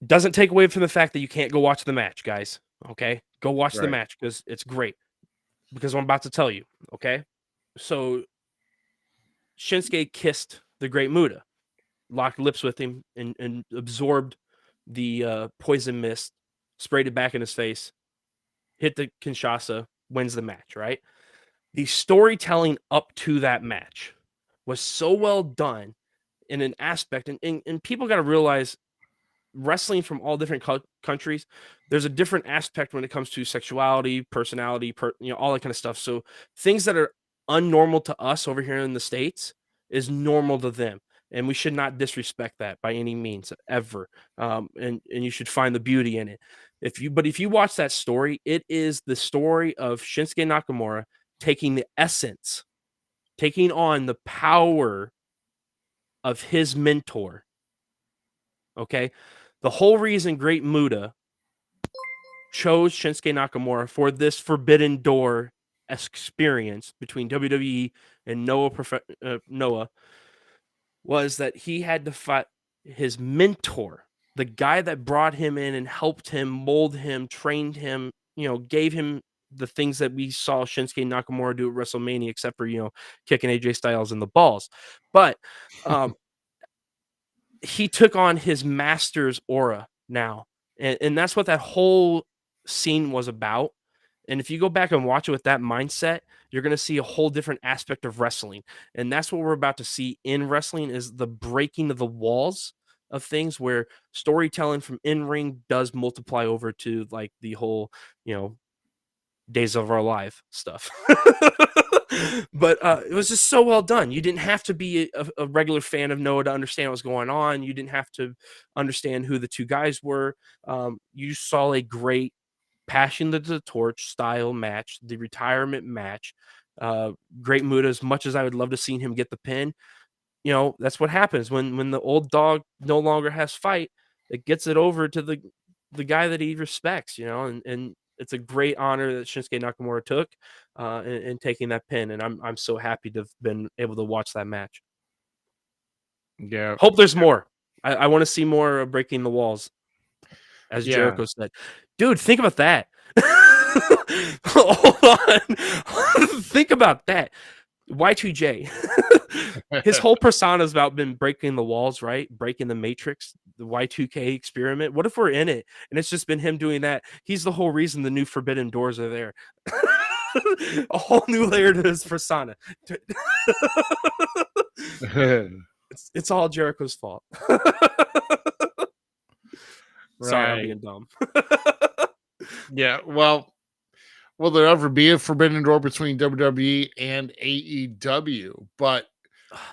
Doesn't take away from the fact that you can't go watch the match, guys. Okay, go watch the match because it's great. Because I'm about to tell you. Okay, so Shinsuke kissed the Great Muta, locked lips with him, and absorbed the poison mist, sprayed it back in his face, hit the Kinshasa, wins the match. Right. The storytelling up to that match was so well done in an aspect, and people got to realize wrestling from all different countries, there's a different aspect when it comes to sexuality, personality, all that kind of stuff. So things that are unnormal to us over here in the States is normal to them. And we should not disrespect that by any means ever. And you should find the beauty in it. If you watch that story, it is the story of Shinsuke Nakamura taking the essence, taking on the power of his mentor. Okay. The whole reason Great Muta chose Shinsuke Nakamura for this Forbidden Door experience between WWE and Noah was that he had to fight his mentor, the guy that brought him in and helped him, mold him, trained him, gave him the things that we saw Shinsuke Nakamura do at WrestleMania, except for, kicking AJ Styles in the balls. But he took on his master's aura now. And that's what that whole scene was about. And if you go back and watch it with that mindset, you're going to see a whole different aspect of wrestling. And that's what we're about to see in wrestling is the breaking of the walls of things where storytelling from in-ring does multiply over to like the whole, Days of Our Life stuff. But it was just so well done. You didn't have to be a regular fan of Noah to understand what was going on. You didn't have to understand who the two guys were. You saw a great Passion to the Torch style match, the retirement match. Great Muta, as much as I would love to see him get the pin, that's what happens when the old dog no longer has fight. It gets it over to the guy that he respects, and it's a great honor that Shinsuke Nakamura took in taking that pin, and I'm so happy to have been able to watch that match.
Yeah,
hope there's more. I want to see more breaking the walls, as Jericho said. Dude, think about that. Hold on. Think about that. Y2J. His whole persona is about been breaking the walls, right? Breaking the matrix, the Y2K experiment. What if we're in it and it's just been him doing that? He's the whole reason the new Forbidden Doors are there. A whole new layer to his persona. It's all Jericho's fault. Sorry, I'm being dumb.
Yeah, well, will there ever be a Forbidden Door between WWE and AEW? But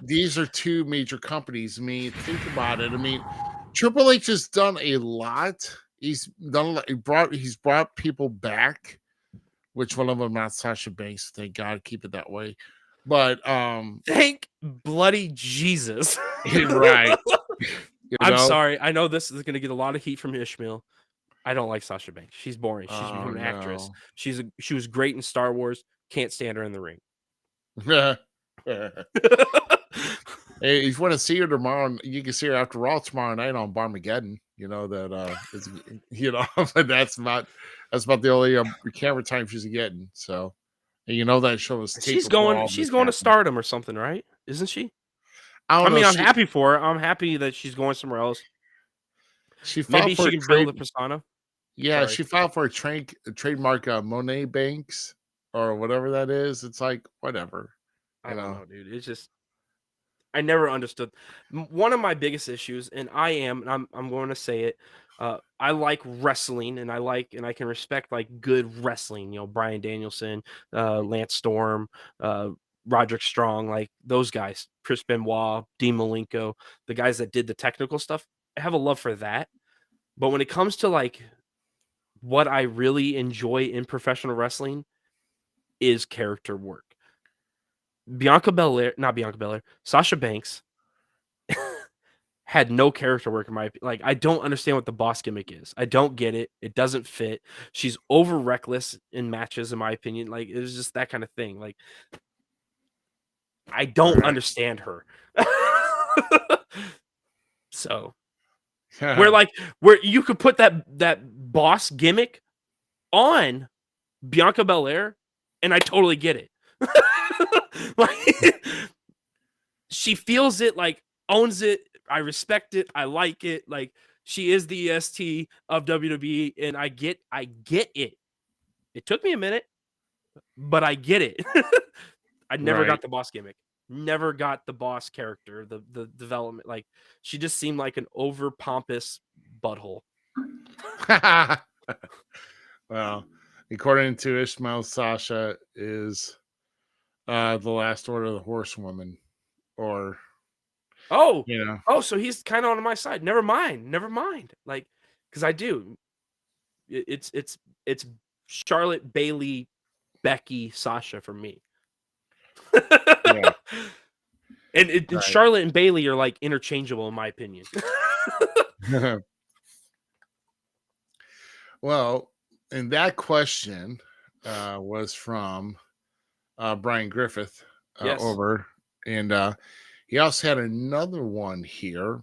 these are two major companies. I mean, think about it. I mean, Triple H has done a lot. He's done a lot. He's brought people back, which one of them not Sasha Banks. Thank God, keep it that way. But
thank bloody Jesus.
Right.
I'm sorry. I know this is going to get a lot of heat from Ishmael. I don't like Sasha Banks. She's boring. She's become an actress. She was great in Star Wars. Can't stand her in the ring.
Hey, if you want to see her tomorrow, you can see her after Raw tomorrow night on Barmageddon. That's about the only camera time she's getting. So, and that show is
she's going to Stardom or something, right? Isn't she? I'm happy for her. I'm happy that she's going somewhere else. Maybe she can build a persona.
Yeah, she filed for a trademark Monet Banks or whatever that is. It's like whatever.
I don't know, dude. It's just I never understood. One of my biggest issues, and I'm going to say it. I like wrestling, and I can respect like good wrestling. Bryan Danielson, Lance Storm, Roderick Strong, like those guys, Chris Benoit, Dean Malenko, the guys that did the technical stuff. I have a love for that. But when it comes to like what I really enjoy in professional wrestling is character work. Sasha Banks had no character work in my opinion. Like, I don't understand what the boss gimmick is. I don't get it. It doesn't fit. She's over reckless in matches, in my opinion. Like, it was just that kind of thing. Like, I don't understand her. So, where you could put that boss gimmick on Bianca Belair, and I totally get it. Like, she feels it, like owns it. I respect it. I like it. Like, she is the EST of WWE, and I get it. It took me a minute, but I get it. I never got the boss gimmick. never got the boss character, the development. Like, she just seemed like an over pompous butthole.
Well, according to Ishmael, Sasha is the last order of the horsewoman, or
Oh,
you know.
oh, so he's kind of on my side. Never mind. Like, because I do. It's Charlotte, Bailey, Becky, Sasha for me.
Yeah.
And
Right.
Charlotte and Bailey are like interchangeable in my opinion.
Well, and that question was from Brian Griffith
Yes.
over, and he also had another one here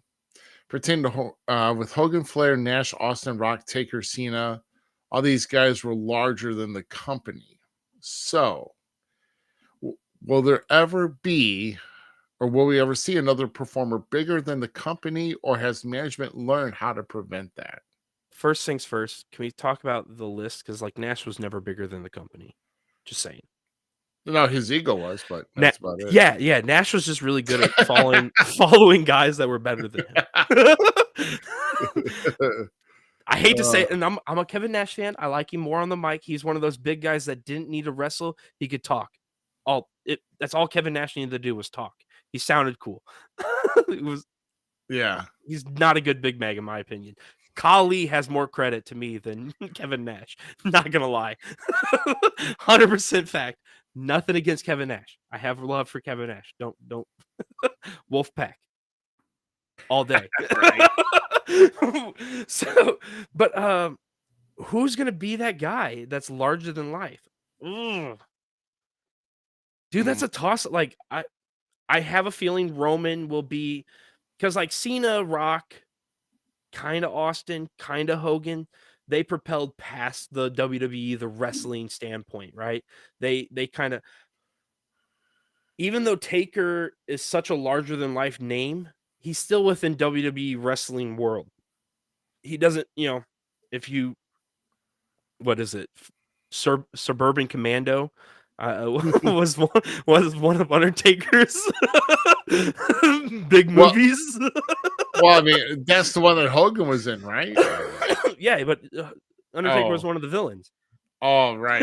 pertaining to with Hogan, Flair, Nash, Austin, Rock, Taker, Cena. All these guys were larger than the company. So, will there ever be, or will we ever see another performer bigger than the company, or has management learned how to prevent that?
First things first, can we talk about the list? Because like Nash was never bigger than the company. Just saying.
No, his ego was, but that's about it.
Yeah. Nash was just really good at following guys that were better than him. I hate to say it, and I'm a Kevin Nash fan. I like him more on the mic. He's one of those big guys that didn't need to wrestle. He could talk. That's all Kevin Nash needed to do was talk. He sounded cool. He's not a good Big Mag in my opinion. Kali has more credit to me than Kevin Nash. Not gonna lie. 100% fact. Nothing against Kevin Nash. I have love for Kevin Nash. Don't Wolfpack all day. So, but who's gonna be that guy that's larger than life? Dude, that's a toss. Like I have a feeling Roman will be, because like Cena, Rock, kind of Austin, kind of Hogan, they propelled past the WWE, the wrestling standpoint, right? They kind of, even though Taker is such a larger than life name, he's still within WWE wrestling world. He doesn't, if you, what is it? Suburban Commando was one of Undertaker's big movies.
Well, I mean, that's the one that Hogan was in, right?
Yeah, but Undertaker was one of the villains.
Oh, right.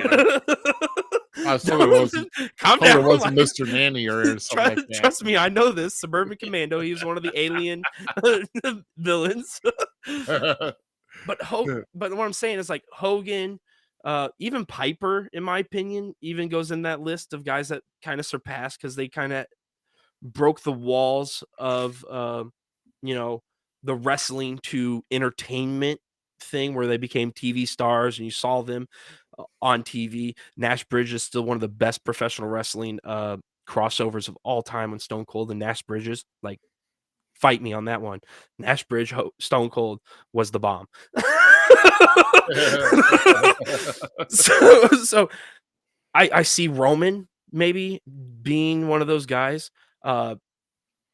I thought it wasn't.
Calm down.
It wasn't Mr. Nanny or something like that.
Trust me, I know this. Suburban Commando. He was one of the alien villains. But what I'm saying is like Hogan, even Piper, in my opinion, even goes in that list of guys that kind of surpassed because they kind of broke the walls of the wrestling to entertainment thing where they became TV stars and you saw them on TV. Nash Bridges is still one of the best professional wrestling crossovers of all time when Stone Cold and Nash Bridges, like, fight me on that one. Nash Bridge, Stone Cold was the bomb. so I see Roman maybe being one of those guys.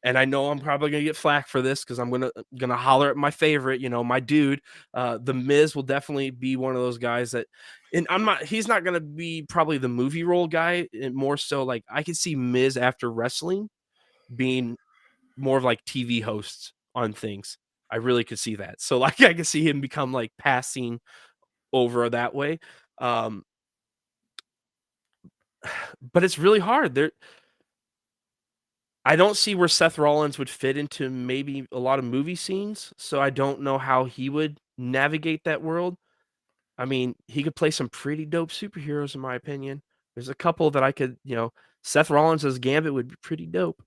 And I know I'm probably gonna get flack for this because I'm gonna holler at my favorite, my dude. The Miz will definitely be one of those guys that, and he's not gonna be probably the movie role guy, and more so like I could see Miz after wrestling being more of like TV hosts on things. I really could see that. So like I could see him become like passing over that way. But it's really hard. I don't see where Seth Rollins would fit into maybe a lot of movie scenes, so I don't know how he would navigate that world. I mean, he could play some pretty dope superheroes, in my opinion. There's a couple that I could, Seth Rollins as Gambit would be pretty dope.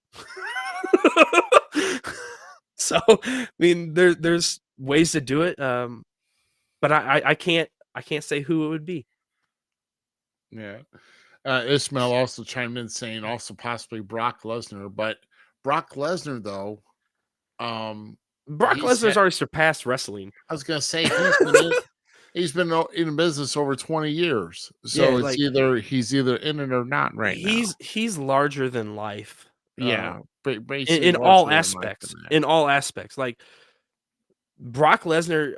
So, I mean, there's ways to do it, but I can't say who it would be.
Yeah. Ishmael also chimed in saying also possibly Brock Lesnar, but Brock Lesnar though,
Brock Lesnar's already surpassed wrestling.
I was gonna say he's been in business over 20 years, so it's he's either in it or not right now.
He's larger than life.
Yeah,
in all aspects. In all aspects, like Brock Lesnar.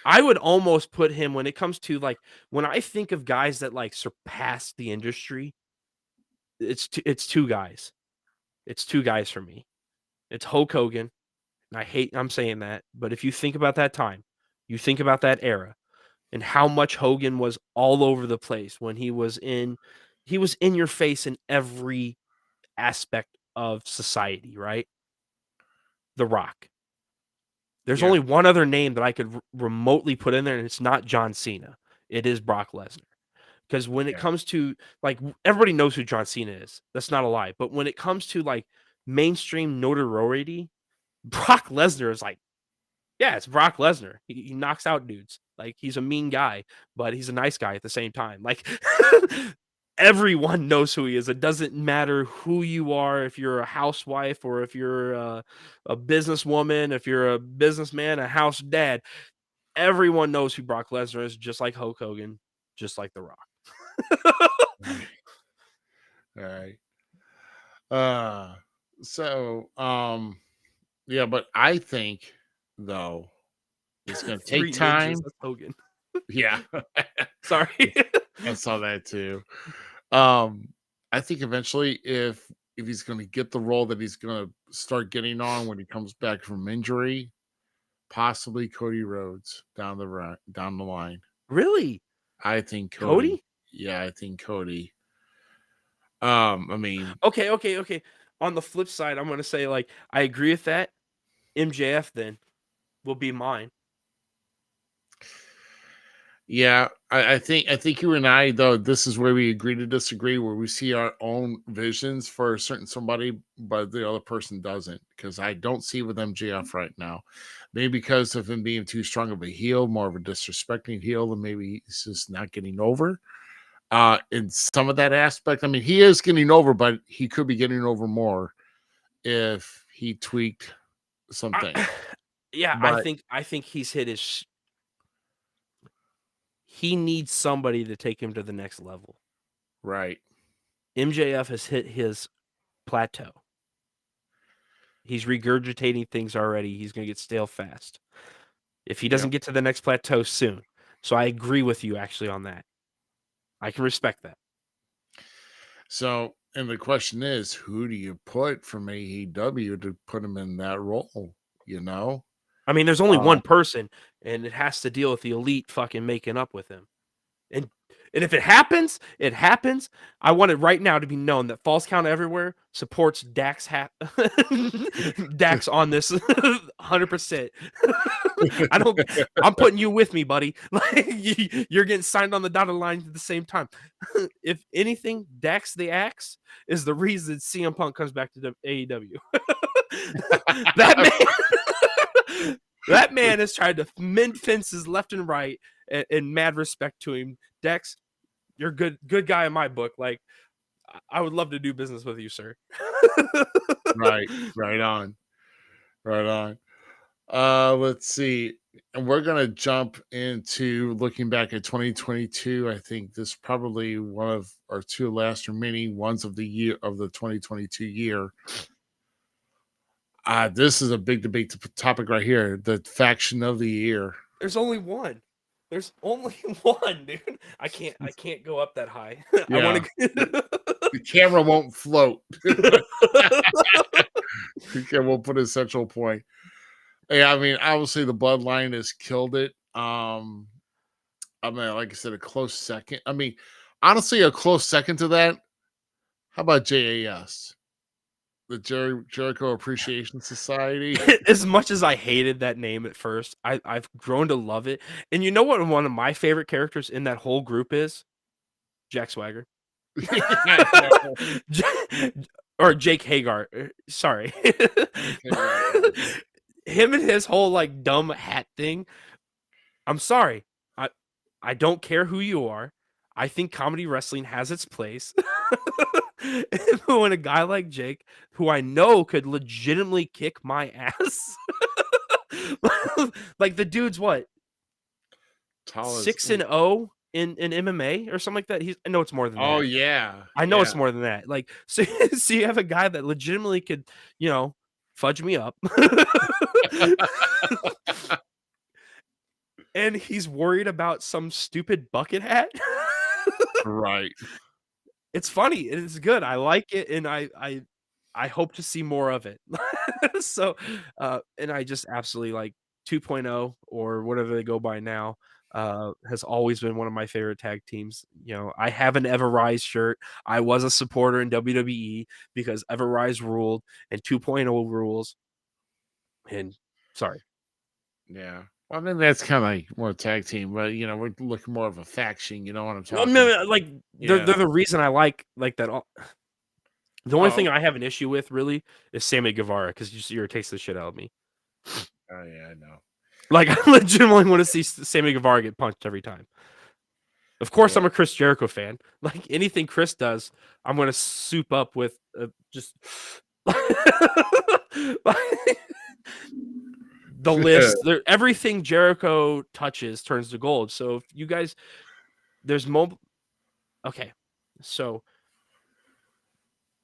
I would almost put him, when it comes to like, when I think of guys that like surpass the industry, it's two guys. it's two guys for me. It's Hulk Hogan, and I'm saying that, but if you think about that time, you think about that era, and how much Hogan was all over the place when he was in your face in every aspect of society, right? The Rock. There's only one other name that I could remotely put in there, and it's not John Cena. It is Brock Lesnar. Because when it comes to, like, everybody knows who John Cena is. That's not a lie. But when it comes to, like, mainstream notoriety, Brock Lesnar is like, yeah, it's Brock Lesnar. He knocks out dudes. Like, he's a mean guy, but he's a nice guy at the same time. Like, everyone knows who he is. It doesn't matter who you are, if you're a housewife or if you're a businesswoman, if you're a businessman, a house dad. Everyone knows who Brock Lesnar is, just like Hulk Hogan, just like The Rock.
All right. Yeah, but I think though it's gonna take time.
That's Hogan.
Yeah.
Sorry.
I saw that too. I think eventually if he's gonna get the role that he's gonna start getting on when he comes back from injury, possibly Cody Rhodes down the line.
Really?
I think
Cody?
Yeah, I think Cody. I mean,
okay. On the flip side, I'm gonna say, like, I agree with that. MJF then will be mine.
Yeah, I think you and I, though, this is where we agree to disagree, where we see our own visions for a certain somebody, but the other person doesn't. Because I don't see with MJF right now. Maybe because of him being too strong of a heel, more of a disrespecting heel, and maybe he's just not getting over. In some of that aspect, I mean, he is getting over, but he could be getting over more if he tweaked something.
I think he's hit his. He needs somebody to take him to the next level.
Right.
MJF has hit his plateau. He's regurgitating things already. He's going to get stale fast if he doesn't get to the next plateau soon. So I agree with you actually on that. I can respect that.
So, and the question is, who do you put from AEW to put him in that role? You know?
I mean, there's only one person, and it has to deal with the Elite fucking making up with him. And if it happens, it happens. I want it right now to be known that Falls Count Everywhere supports Dax Dax on this 100%. I'm putting you with me, buddy. Like, you're getting signed on the dotted line at the same time. If anything, Dax the Axe is the reason CM Punk comes back to AEW. That man has tried to mend fences left and right, and mad respect to him. Dex, you're a good guy in my book. Like, I would love to do business with you, sir.
Right on. Let's see. And we're gonna jump into looking back at 2022. I think this is probably one of our two last remaining ones of the year of the 2022 year. This is a big debate topic right here. The faction of the year.
There's only one. There's only one, dude. I can't go up that high.
Yeah.
I want to.
The camera won't float. The camera won't put a central point. Yeah, I mean, obviously the Bloodline has killed it. I mean, like I said, a close second. I mean, honestly, a close second to that. How about JAS? The Jericho Appreciation Society.
As much as I hated that name at first, I've grown to love it. And you know what one of my favorite characters in that whole group is? Jack Swagger. Or Jake Hagar. Sorry. Him and his whole like dumb hat thing. I'm sorry. I don't care who you are. I think comedy wrestling has its place. When a guy like Jake, who I know could legitimately kick my ass, like the dude's what, 6-0 in MMA or something like that. I know it's more than that.
Oh yeah,
I know it's more than that. Like, so you have a guy that legitimately could, fudge me up. And he's worried about some stupid bucket hat.
Right.
It's funny and it's good. I like it, and I I hope to see more of it. So, and I just absolutely like 2.0 or whatever they go by now. Has always been one of my favorite tag teams. You know, I have an Ever Rise shirt. I was a supporter in WWE because Ever Rise ruled and 2.0 rules. And sorry.
Yeah. Well, I mean, that's kind of like more tag team, but we're looking more of a faction. You know what I'm
Well,
talking
no,
about?
like
Yeah.
they're the reason I like that. The only thing
Oh.
I have an issue with really is Sammy Guevara because he just irritates the shit out of me.
Oh yeah, I know.
Like I legitimately want to see Sammy Guevara get punched every time. Of course,
Yeah.
I'm a Chris Jericho fan. Like anything Chris does, I'm gonna soup up with just the list. Everything Jericho touches turns to gold. So if you guys, there's okay, so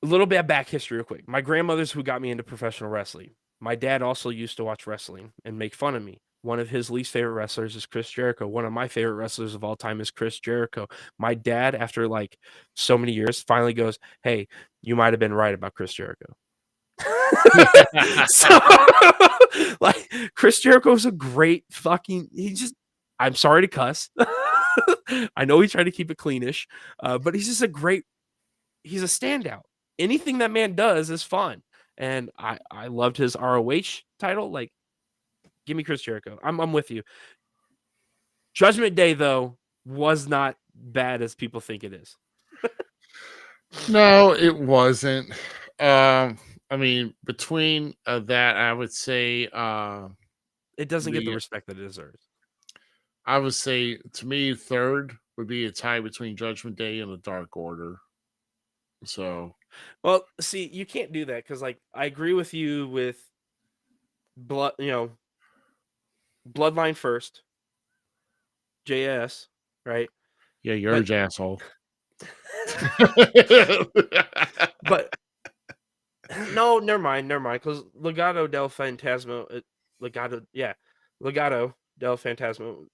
a little bit of back history real quick. My grandmother's who got me into professional wrestling. My dad also used to watch wrestling and make fun of me. One of his least favorite wrestlers is Chris Jericho. One of my favorite wrestlers of all time is Chris Jericho. My dad, after like so many years, finally goes, "Hey, you might have been right about Chris Jericho." So, like, Chris Jericho's a great fucking. I'm sorry to cuss. I know he tried to keep it cleanish, but he's just a great. He's a standout. Anything that man does is fun, and I loved his ROH title. Like, give me Chris Jericho. I'm with you. Judgment Day though was not bad as people think it is.
No, it wasn't. I mean, between that, I would say
It doesn't get the respect that it deserves.
I would say, to me, third would be a tie between Judgment Day and the Dark Order. So,
well, see, you can't do that because, like, I agree with you with Bloodline first, JS, right?
yeah, you're an asshole.
But no, never mind, because Legado del Fantasma, Legado del Fantasma,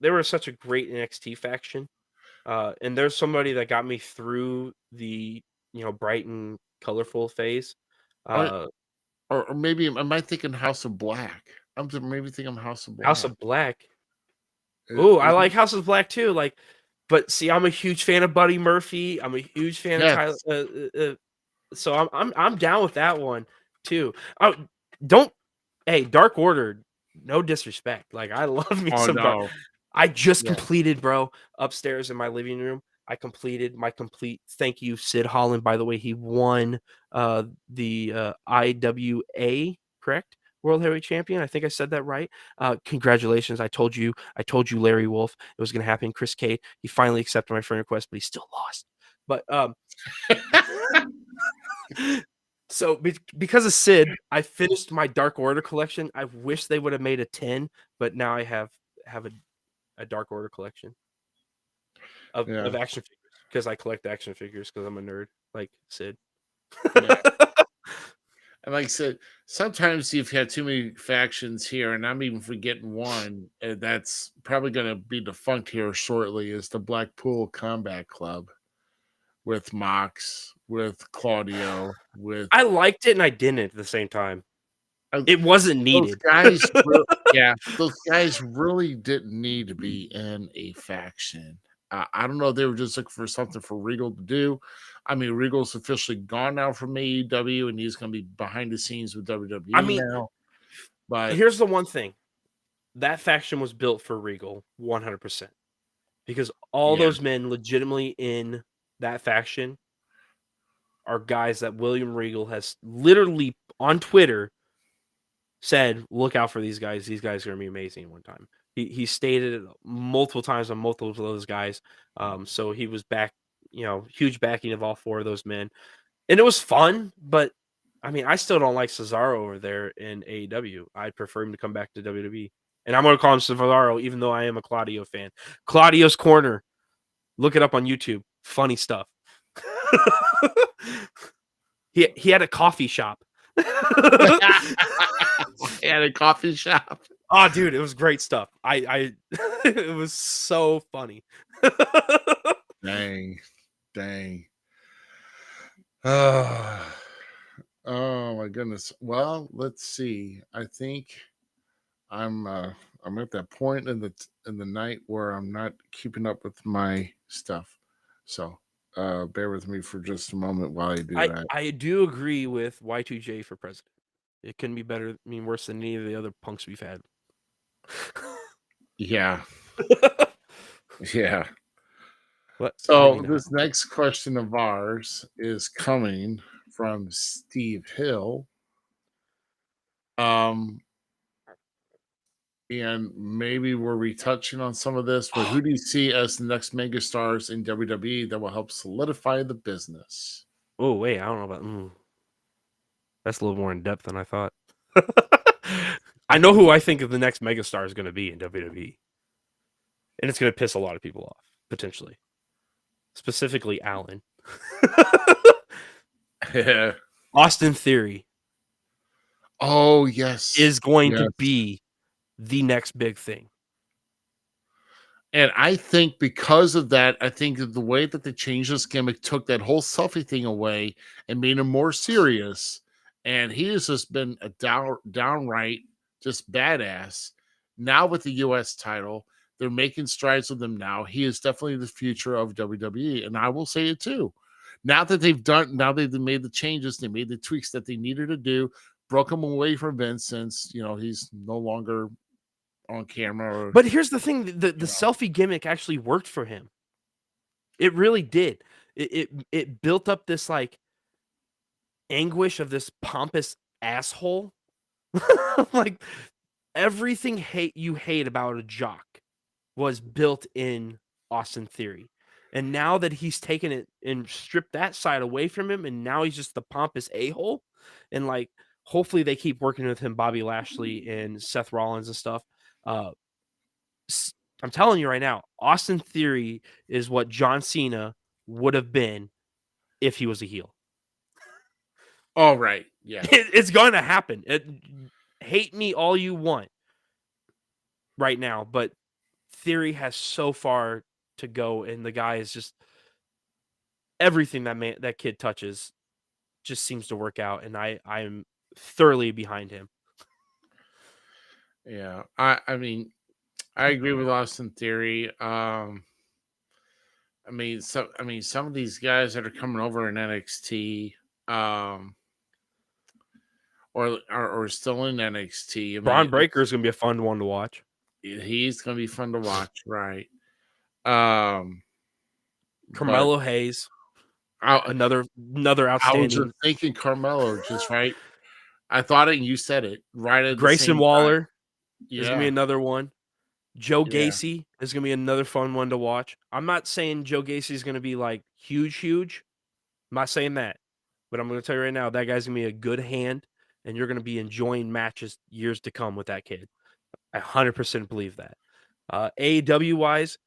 they were such a great NXT faction. And there's somebody that got me through the bright and colorful phase.
Or maybe am I thinking House of Black? I'm maybe thinking House of Black.
House of Black. Oh, I like House of Black too. Like, but see, I'm a huge fan of Buddy Murphy. I'm a huge fan of Tyler. So I'm down with that one too. Oh, Dark Order. No disrespect. Like I love me some Dark. I just completed, bro, upstairs in my living room. I completed my thank you, Sid Holland. By the way, he won the IWA, correct? World Heavyweight Champion. I think I said that right. Congratulations. I told you, Larry Wolf, it was going to happen. Chris Cade, he finally accepted my friend request, but he still lost. But so because of Sid, I finished my Dark Order collection. I wish they would have made a 10, but now I have a Dark Order collection of action figures because I collect action figures because I'm a nerd like Sid.
And like I said, sometimes you've had too many factions here, and I'm even forgetting one that's probably going to be defunct here shortly, is the Blackpool Combat Club with Mox, with Claudio, with...
I liked it and I didn't at the same time. It wasn't needed.
Those guys really didn't need to be in a faction. I don't know. They were just looking for something for Regal to do. I mean, Regal's officially gone now from AEW, and he's going to be behind the scenes with WWE now. But
here's the one thing. That faction was built for Regal 100%. Because all those men legitimately in that faction are guys that William Regal has literally on Twitter said, look out for these guys. These guys are going to be amazing one time. He stated it multiple times on multiple of those guys. So he was back, huge backing of all four of those men. And it was fun, but I mean, I still don't like Cesaro over there in AEW. I'd prefer him to come back to WWE. And I'm going to call him Cesaro, even though I am a Claudio fan. Claudio's Corner. Look it up on YouTube. Funny stuff. He had a coffee shop.
He had a coffee shop.
Oh, dude, it was great stuff. I it was so funny.
Dang. Oh my goodness. Well, let's see. I think I'm at that point in the night where I'm not keeping up with my stuff. So bear with me for just a moment while I do that.
I do agree with Y2J for president. It couldn't be better. I mean, worse than any of the other punks we've had.
Yeah. Yeah.
What?
So
Maybe not.
this next question of ours is coming from Steve Hill. And maybe we're retouching on some of this, but who do you see as the next megastars in WWE that will help solidify the business?
Oh wait, I don't know about. That's a little more in depth than I thought. I know who I think of the next megastar is going to be in WWE, and it's going to piss a lot of people off potentially, specifically Alan. Austin Theory.
Oh yes,
is going to be the next big thing.
And I think because of that, I think that the way that they changed this gimmick took that whole selfie thing away and made him more serious. And he has just been a downright just badass. Now with the U.S. title, they're making strides with him now. He is definitely the future of WWE. And I will say it too. Now that they've made the changes, they made the tweaks that they needed to do, broke him away from Vince since, he's no longer on camera.
But here's the thing: the selfie gimmick actually worked for him. It really did. It built up this like anguish of this pompous asshole. Like everything you hate about a jock was built in Austin Theory. And now that he's taken it and stripped that side away from him, and now he's just the pompous a-hole, and like hopefully they keep working with him, Bobby Lashley and Seth Rollins and stuff. I'm telling you right now, Austin Theory is what John Cena would have been if he was a heel.
Oh, right. Yeah.
It's going to happen. Hate me all you want right now, but Theory has so far to go, and the guy is just everything that kid touches just seems to work out, and I am thoroughly behind him.
Yeah. I mean, I agree with Austin Theory. Some of these guys that are coming over in NXT, or still in NXT.
Braun Breaker is going to be a fun one to watch.
He's going to be fun to watch, right?
Carmelo Hayes, another outstanding.
I was just thinking Carmelo, just right. I thought it, and you said it right at
Grayson Waller
is
going to be another one. Joe Gacy is going to be another fun one to watch. I'm not saying Joe Gacy is going to be like huge. I'm not saying that. But I'm going to tell you right now, that guy's going to be a good hand, and you're going to be enjoying matches years to come with that kid. I 100% believe that. AEW-wise,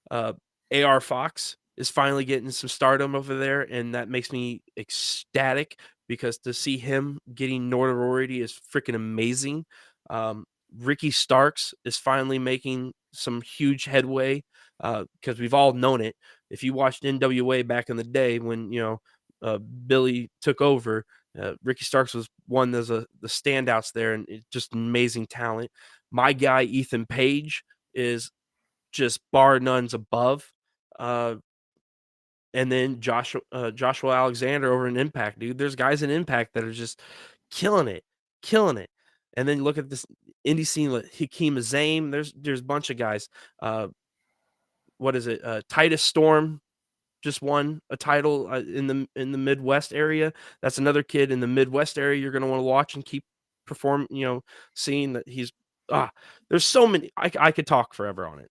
AR Fox is finally getting some stardom over there, and that makes me ecstatic because to see him getting notoriety is freaking amazing. Ricky Starks is finally making some huge headway because we've all known it. If you watched NWA back in the day when Billy took over, Ricky Starks was one of the standouts there, and just amazing talent. My guy Ethan Page is just bar none's above. And then Joshua Alexander over in Impact, dude. There's guys in Impact that are just killing it. And then look at this indie scene with Hakeem Zayn. There's a bunch of guys. What is it? Titus Storm just won a title in the Midwest area. That's another kid in the Midwest area you're going to want to watch and keep performing. Seeing that he's there's so many. I could talk forever on it.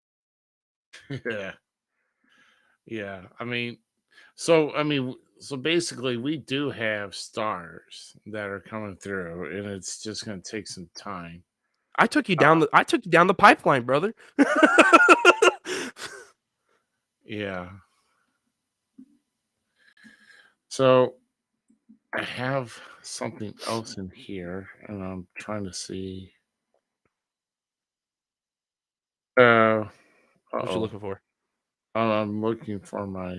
Yeah. So basically, we do have stars that are coming through, and it's just going to take some time.
I took you down the pipeline, brother.
Yeah. So I have something else in here, and I'm trying to see.
What you looking for?
I'm looking for my.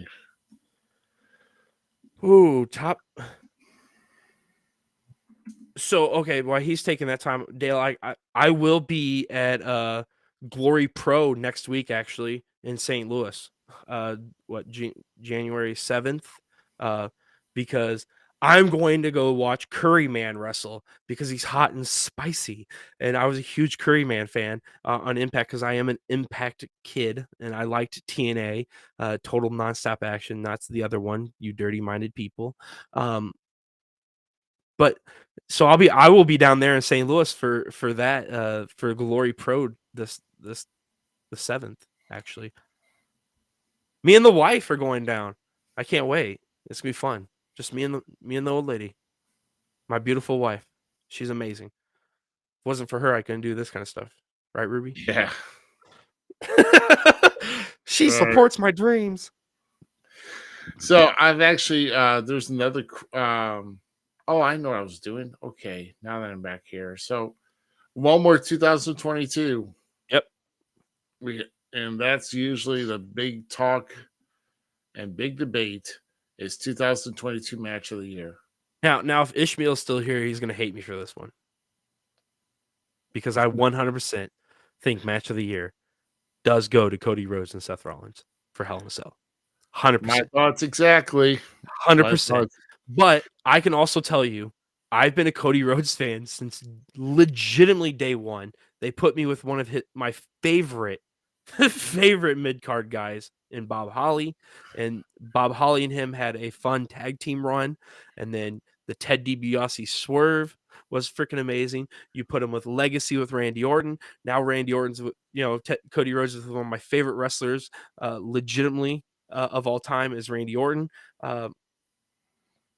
Ooh, top. So okay, while he's taking that time, Dale, I will be at Glory Pro next week, actually, in St. Louis. January 7th? Because I'm going to go watch Curry Man wrestle because he's hot and spicy. And I was a huge Curry Man fan on Impact because I am an Impact kid and I liked TNA, Total Nonstop Action. That's the other one, you dirty-minded people. But so I will be down there in St. Louis for that for Glory Pro the 7th, actually. Me and the wife are going down. I can't wait. It's gonna be fun. Just me and the old lady. My beautiful wife. She's amazing. If it wasn't for her, I couldn't do this kind of stuff. Right, Ruby?
Yeah.
She supports my dreams.
So I've actually there's another oh, I know what I was doing. Okay, now that I'm back here. So one more 2022.
Yep.
And that's usually the big talk and big debate is 2022 match of the year.
Now if Ishmael's still here, he's gonna hate me for this one. Because I 100% think match of the year does go to Cody Rhodes and Seth Rollins for Hell in a Cell. 100%.
My thoughts exactly.
100%. But I can also tell you, I've been a Cody Rhodes fan since legitimately day one. They put me with one of my favorite mid-card guys in Bob Holly. And Bob Holly and him had a fun tag team run. And then the Ted DiBiase swerve was freaking amazing. You put him with Legacy with Randy Orton. Now Randy Orton's, Cody Rhodes is one of my favorite wrestlers, legitimately of all time is Randy Orton.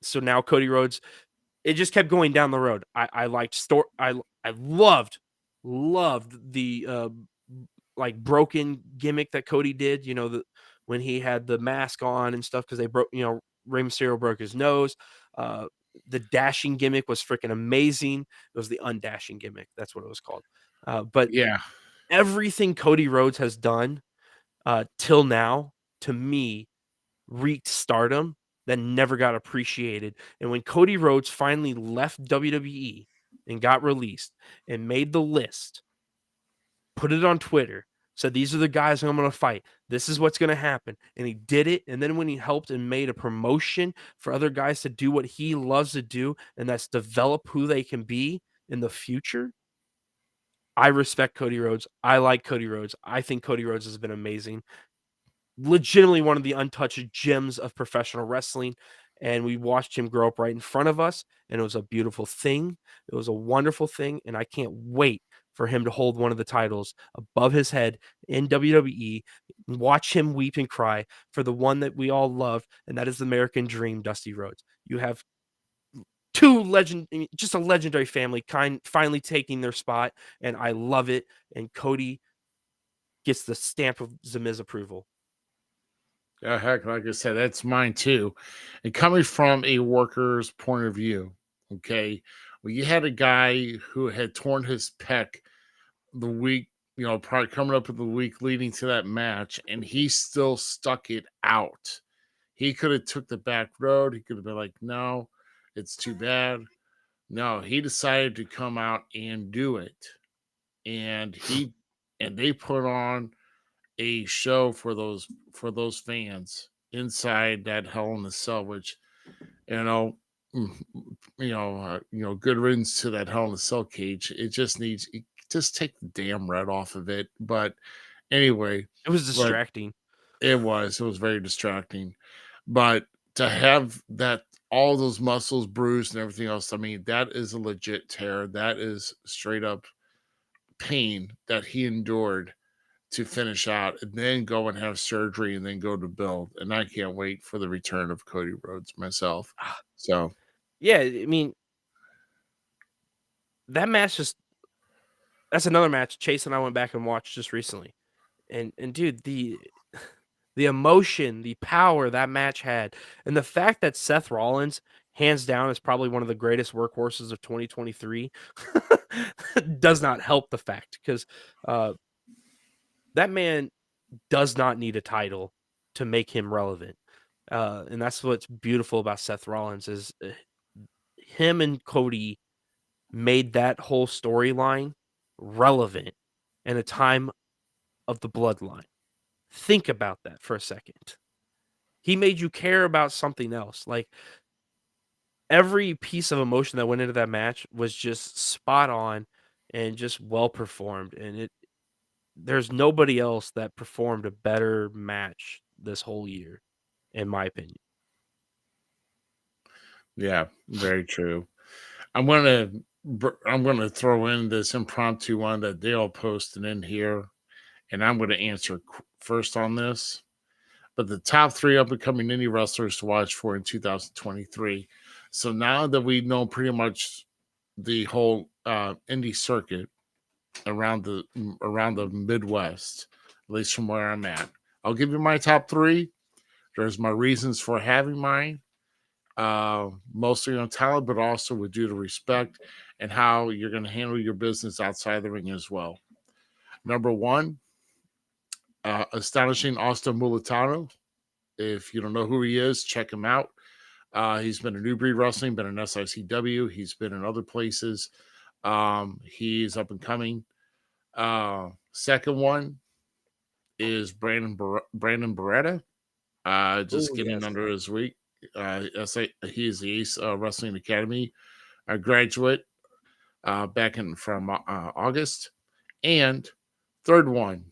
So now Cody Rhodes, it just kept going down the road. I loved the like broken gimmick that Cody did. When he had the mask on and stuff because they broke. Rey Mysterio broke his nose. The dashing gimmick was freaking amazing. It was the undashing gimmick. That's what it was called. But
yeah,
everything Cody Rhodes has done till now, to me, reached stardom that never got appreciated. And when Cody Rhodes finally left WWE and got released and made the list, put it on Twitter, said, these are the guys I'm going to fight. This is what's going to happen. And he did it. And then when he helped and made a promotion for other guys to do what he loves to do, and that's develop who they can be in the future, I respect Cody Rhodes. I like Cody Rhodes. I think Cody Rhodes has been amazing. Legitimately one of the untouched gems of professional wrestling. And we watched him grow up right in front of us. And it was a beautiful thing. It was a wonderful thing. And I can't wait for him to hold one of the titles above his head in WWE and watch him weep and cry for the one that we all love. And that is the American Dream, Dusty Rhodes. You have just a legendary family finally taking their spot. And I love it. And Cody gets the stamp of Z-Miz approval.
Yeah, heck, like I said, that's mine too. And coming from a worker's point of view, okay, well, you had a guy who had torn his pec the week, probably coming up with the week leading to that match, and he still stuck it out. He could have took the back road. He could have been like, no, it's too bad. No, he decided to come out and do it. And they put on a show for those fans inside that Hell in a Cell, which good riddance to that Hell in a Cell cage. It just needs just take the damn red off of it. But anyway,
it was distracting.
It was very distracting. But to have that all those muscles bruised and everything else, I mean, that is a legit tear. That is straight up pain that he endured to finish out and then go and have surgery and then go to build. And I can't wait for the return of Cody Rhodes myself. So,
yeah, I mean, that match that's another match Chase and I went back and watched just recently. And dude, the emotion, the power that match had, and the fact that Seth Rollins, hands down, is probably one of the greatest workhorses of 2023 does not help the fact because that man does not need a title to make him relevant. And that's what's beautiful about Seth Rollins is him and Cody made that whole storyline relevant in a time of the bloodline. Think about that for a second. He made you care about something else. Like, every piece of emotion that went into that match was just spot on and just well performed. And there's nobody else that performed a better match this whole year, in my opinion.
Yeah, very true. I'm gonna throw in this impromptu one that Dale posted in here, and I'm gonna answer first on this. But the top 3 up and coming indie wrestlers to watch for in 2023. So now that we know pretty much the whole indie circuit around the Midwest, at least from where I'm at, I'll give you my top 3. There's my reasons for having mine. Mostly on talent, but also with due to respect and how you're going to handle your business outside the ring as well. Number 1, astonishing Austin Mulatano. If you don't know who he is, check him out. He's been in New Breed Wrestling, been in SICW. He's been in other places. He's up and coming. Second one is Brandon Beretta. Just getting under his week. He is the Ace Wrestling Academy graduate back from August. And third one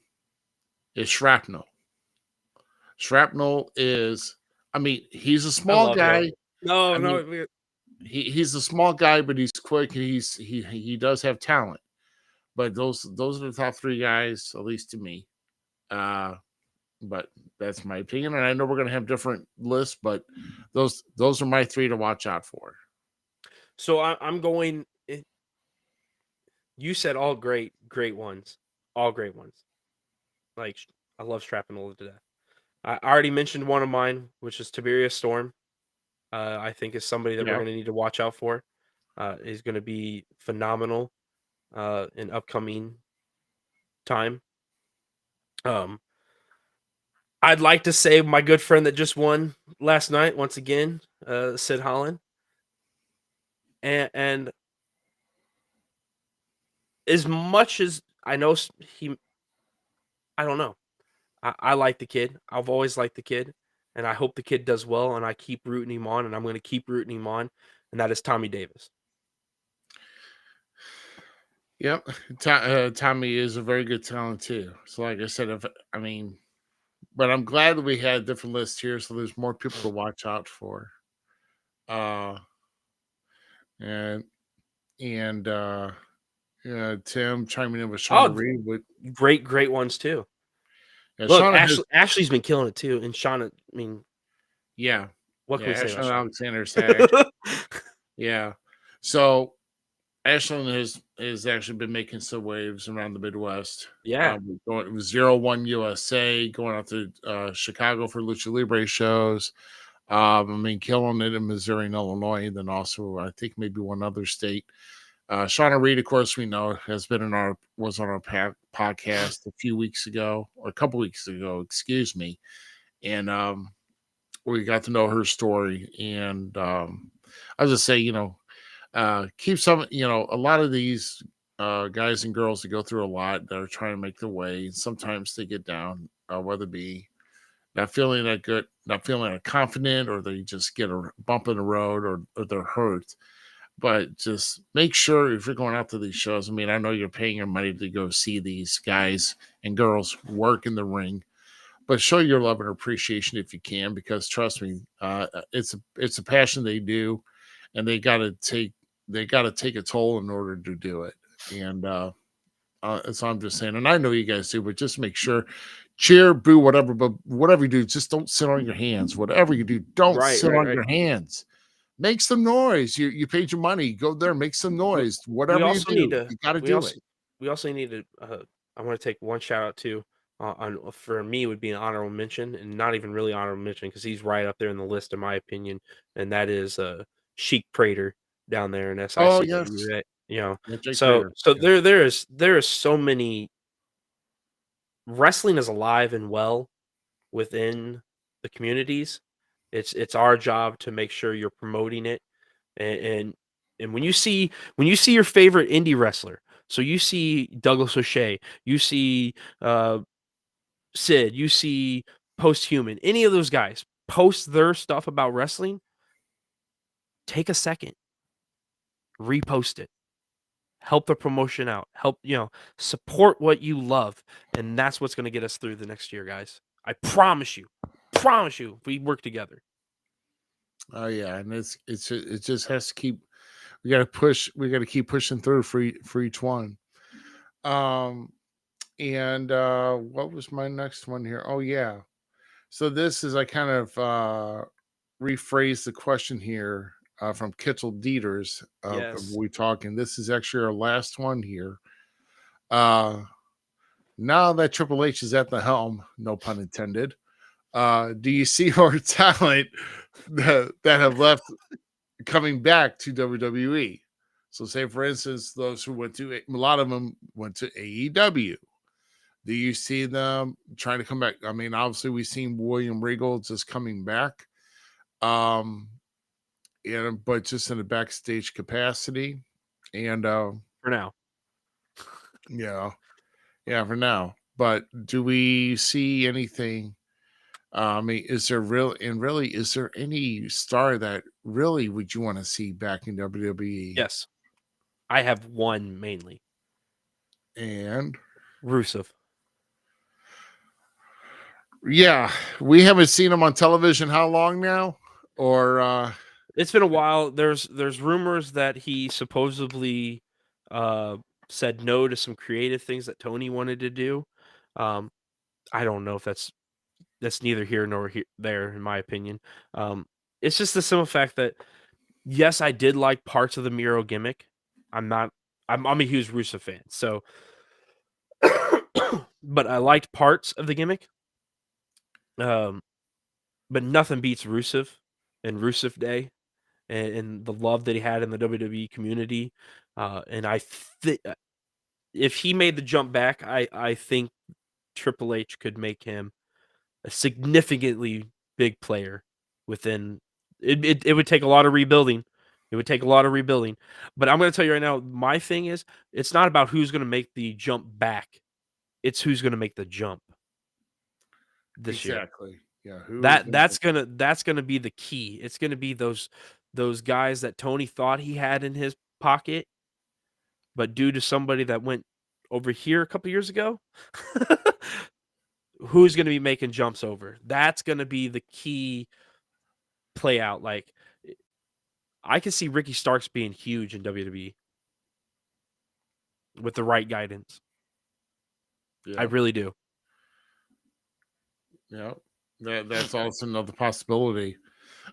is Shrapnel. Shrapnel is, he's a small guy. He's a small guy, but he's quick. He does have talent. But those are the top 3 guys, at least to me. But that's my opinion, and I know we're going to have different lists, but those are my 3 to watch out for.
So I'm going. You said all great ones, all great ones. Like, I love Shrapnel to death. I already mentioned one of mine, which is Tiberius Storm. I think is somebody that we're going to need to watch out for. He's going to be phenomenal in upcoming time. I'd like to say my good friend that just won last night, once again, Sid Holland. And as much as I know I don't know. I like the kid. I've always liked the kid. And I hope the kid does well. And I keep rooting him on. And I'm going to keep rooting him on. And that is Tommy Davis.
Yep. Tommy is a very good talent, too. So, like I said, but I'm glad that we had different lists here. So there's more people to watch out for. Tim chiming in with Shauna Reed.
Great ones, too. Yeah, look, Ashley's been killing it too, and Shauna. What can we say about
Alexander? Yeah. So Ashlyn has actually been making some waves around the Midwest.
Yeah.
It was 01 USA, going out to Chicago for Lucha Libre shows. Killing it in Missouri and Illinois, and then also I think maybe one other state. Shauna Reed, of course, we know was on our podcast a few weeks ago, or a couple weeks ago, excuse me. And we got to know her story. And I'll just say, keep some, a lot of these guys and girls that go through a lot that are trying to make their way. Sometimes they get down, whether it be not feeling that good, not feeling that confident, or they just get a bump in the road, or they're hurt. But just make sure if you're going out to these shows, I know you're paying your money to go see these guys and girls work in the ring, but show your love and appreciation if you can, because trust me, it's a passion they do, and they got to take a toll in order to do it. And so I'm just saying, and I know you guys do, but just make sure, cheer, boo, whatever, but whatever you do, just don't sit on your hands. Whatever you do, don't sit on your hands. Make some noise. You paid your money. Go there, make some noise. Whatever you do, you got to do it.
We also need to. I want to take one shout out too. For me, would be an honorable mention, and not even really honorable mention because he's right up there in the list, in my opinion. And that is Sheik Prater down there in SIC.
Oh yes,
so there is so many. Wrestling is alive and well within the communities. It's our job to make sure you're promoting it, and And when you see your favorite indie wrestler, so you see Douglas O'Shea, you see Sid, you see Post-Human, any of those guys post their stuff about wrestling, take a second, repost it, help the promotion out, help, support what you love. And that's what's going to get us through the next year, guys. I promise you, if we work together.
Oh yeah. And it just has to keep, we got to keep pushing through for each one. And what was my next one here? Oh yeah. So this is, I kind of rephrase the question here from Kitzel Dieters.
Yes.
We talking. This is actually our last one here. Now that Triple H is at the helm, no pun intended, do you see more talent that have left coming back to WWE? So, say for instance, those who went to, a lot of them went to AEW. Do you see them trying to come back? I mean, obviously, we've seen William Regal just coming back, but just in a backstage capacity, and
For now,
yeah, for now. But do we see anything? I mean, is there is there any star that really would you want to see back in WWE?
yes, I have one mainly,
And
Rusev.
Yeah, we haven't seen him on television. How long now? Or
it's been a while. There's rumors that he supposedly said no to some creative things that Tony wanted to do. I don't know if that's neither here nor there, in my opinion. It's just the simple fact that yes, I did like parts of the Miro gimmick. I'm a huge Rusev fan, so but I liked parts of the gimmick. But nothing beats Rusev and Rusev Day and the love that he had in the WWE community. And I think if he made the jump back, I think Triple H could make him a significantly big player within it would take a lot of rebuilding. It would take a lot of rebuilding. But I'm going to tell you right now, my thing is it's not about who's going to make the jump back. It's who's going to make the jump this year.
exactly. Yeah,
That's gonna be the key. It's gonna be those guys that Tony thought he had in his pocket, but due to somebody that went over here a couple years ago, who's gonna be making jumps over? That's gonna be the key play out. Like I can see Ricky Starks being huge in WWE with the right guidance.
Yeah.
I really do.
Yeah, that's also another possibility.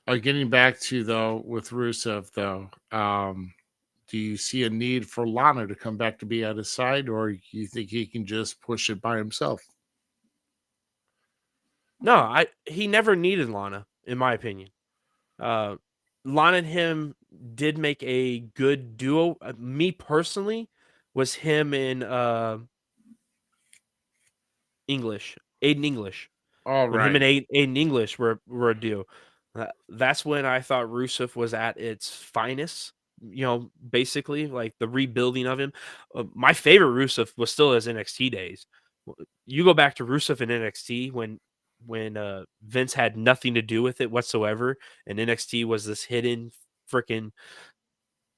Getting back to though with Rusev though, do you see a need for Lana to come back to be at his side, or you think he can just push it by himself?
No, he never needed Lana, in my opinion. Lana and him did make a good duo. Me personally was him in English, Aiden English.
All
When him and Aiden English were a duo. That's when I thought Rusev was at its finest. Basically like the rebuilding of him. My favorite Rusev was still his NXT days. You go back to Rusev in NXT when Vince had nothing to do with it whatsoever, and NXT was this hidden freaking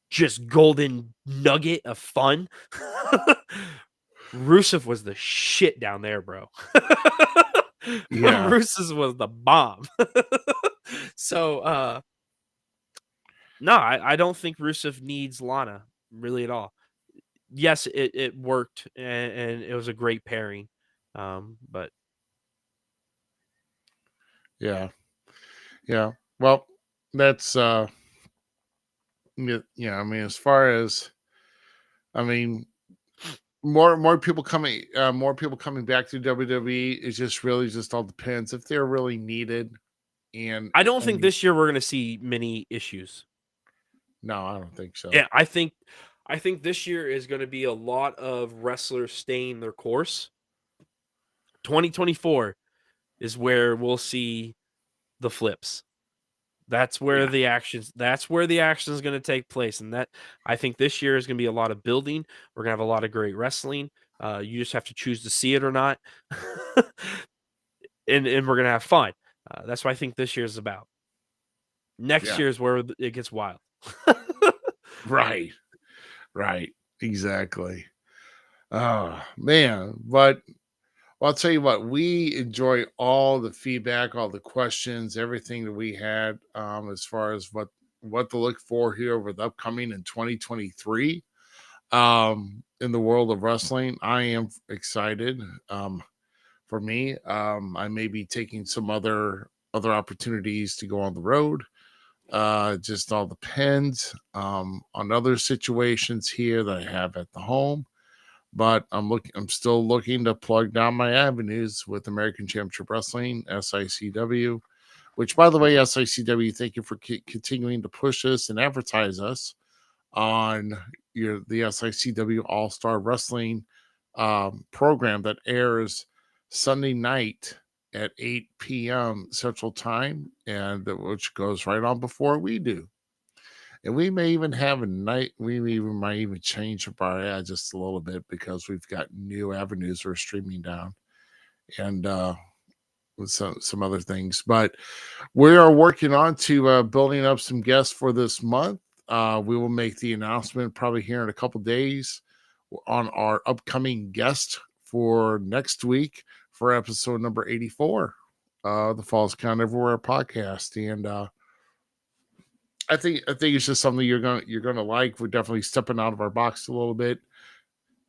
just golden nugget of fun. Rusev was the shit down there, bro.
Yeah.
Rusev was the bomb. So no, I don't think Rusev needs Lana really at all. Yes, it worked and it was a great pairing. But
Yeah. Well, that's yeah. I mean, as far as more people coming back to WWE. It just really just all depends if they're really needed. And
I don't think this year we're going to see many issues.
No, I don't think so.
Yeah, I think this year is going to be a lot of wrestlers staying their course. 2024 is where we'll see the flips. That's where the actions. That's where the action is going to take place, and that I think this year is going to be a lot of building. We're going to have a lot of great wrestling. You just have to choose to see it or not, and we're going to have fun. That's what I think this year is about. Next year is where it gets wild.
Right. Exactly. Oh man, but I'll tell you what, we enjoy all the feedback, all the questions, everything that we had as far as what to look for here with upcoming in 2023 in the world of wrestling. I am excited. For me, I may be taking some other opportunities to go on the road. Just all depends on other situations here that I have at the home. But I'm still looking to plug down my avenues with American Championship Wrestling, SICW, which, by the way, SICW, thank you for continuing to push us and advertise us on the SICW All-Star Wrestling program that airs Sunday night at 8 p.m. Central Time, and which goes right on before we do. And we may even have a night. Might even change up our ad just a little bit because we've got new avenues we're streaming down, and with some other things. But we are working on to building up some guests for this month. We will make the announcement probably here in a couple days on our upcoming guest for next week for episode number 84, the Falls Count Everywhere podcast, and I think it's just something you're gonna like. We're definitely stepping out of our box a little bit,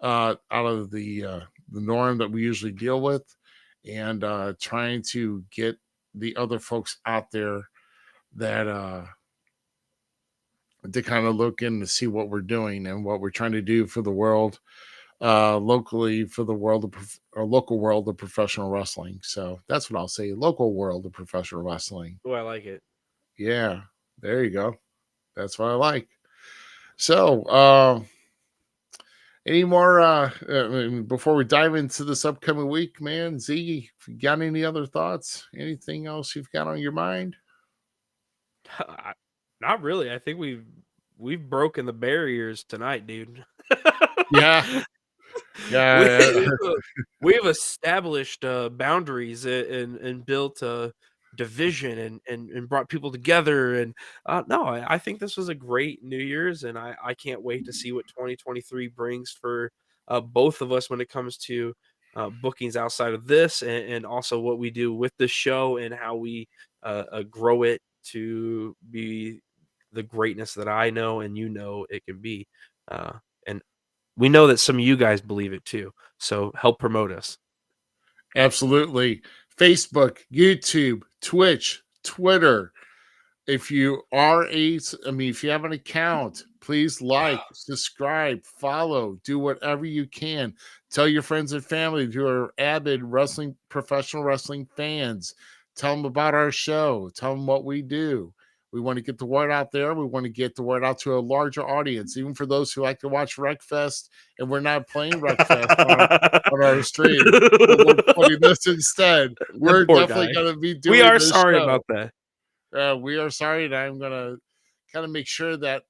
out of the norm that we usually deal with, and trying to get the other folks out there that to kind of look in to see what we're doing and what we're trying to do for the world, locally, for the world of local world of professional wrestling. So that's what I'll say: local world of professional wrestling.
Oh, I like it.
Yeah, there you go. That's what I like. So, any more before we dive into this upcoming week, man? Z, got any other thoughts? Anything else you've got on your mind?
Not really. I think we've broken the barriers tonight, dude.
Yeah.
We've established boundaries and built a division and brought people together. And no, I think this was a great New Year's, and I can't wait to see what 2023 brings for both of us when it comes to bookings outside of this, and also what we do with the show and how we grow it to be the greatness that I know and it can be. And we know that some of you guys believe it too. So help promote us.
Absolutely. Facebook, YouTube, Twitch, Twitter. If you are if you have an account, please like, subscribe, follow, do whatever you can. Tell your friends and family who are avid professional wrestling fans. Tell them about our show. Tell them what we do. We want to get the word out there. We want to get the word out to a larger audience, even for those who like to watch WreckFest, and we're not playing WreckFest on our stream. We're putting this instead. We're definitely going to be doing.
We are
this
sorry
show.
about that.
We are sorry, and I'm going to kind of make sure that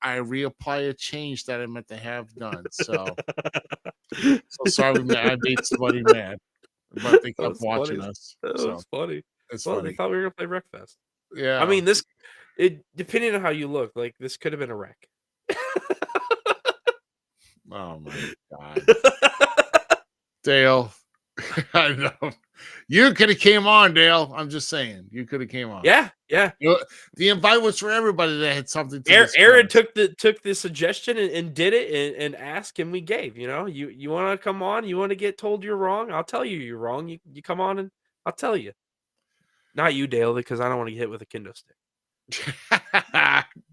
I reapply a change that I meant to have done. So sorry, I made somebody mad, but they kept watching us.
That was funny.
It's
funny.
They
thought we were going to play WreckFest.
Yeah.
I mean, depending on how you look, like this could have been a wreck.
Oh my God. Dale. I know. You could have came on, Dale. I'm just saying. You could have came on.
Yeah.
The invite was for everybody that had something to
Aaron took the suggestion and did it and asked, and we gave. You want to come on? You want to get told you're wrong? I'll tell you you're wrong. You come on and I'll tell you. Not you, Dale, because I don't want to get hit with a kendo stick.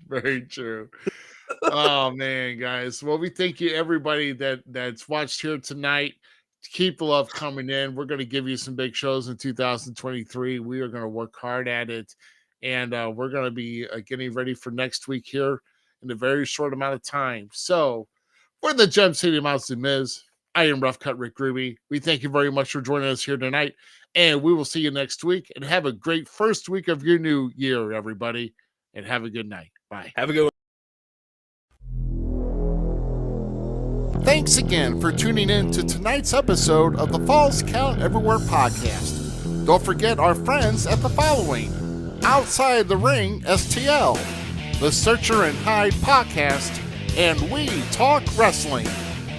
Very true. Oh man, guys. Well, we thank you everybody that's watched here tonight. Keep the love coming in. We're going to give you some big shows in 2023. We are going to work hard at it, and we're going to be getting ready for next week here in a very short amount of time. So for the Gem City Mouse Z-Miz, I am Rough Cut Rick Ruby. We thank you very much for joining us here tonight, And we will see you next week. And have a great first week of your new year, everybody. And have a good night. Bye.
Have a good one.
Thanks again for tuning in to tonight's episode of the Falls Count Everywhere podcast. Don't forget our friends at the following: Outside the Ring STL, the Searcher and Hide podcast, and We Talk Wrestling.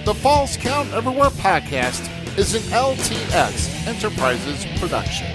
The Falls Count Everywhere podcast is an LTX Enterprises production.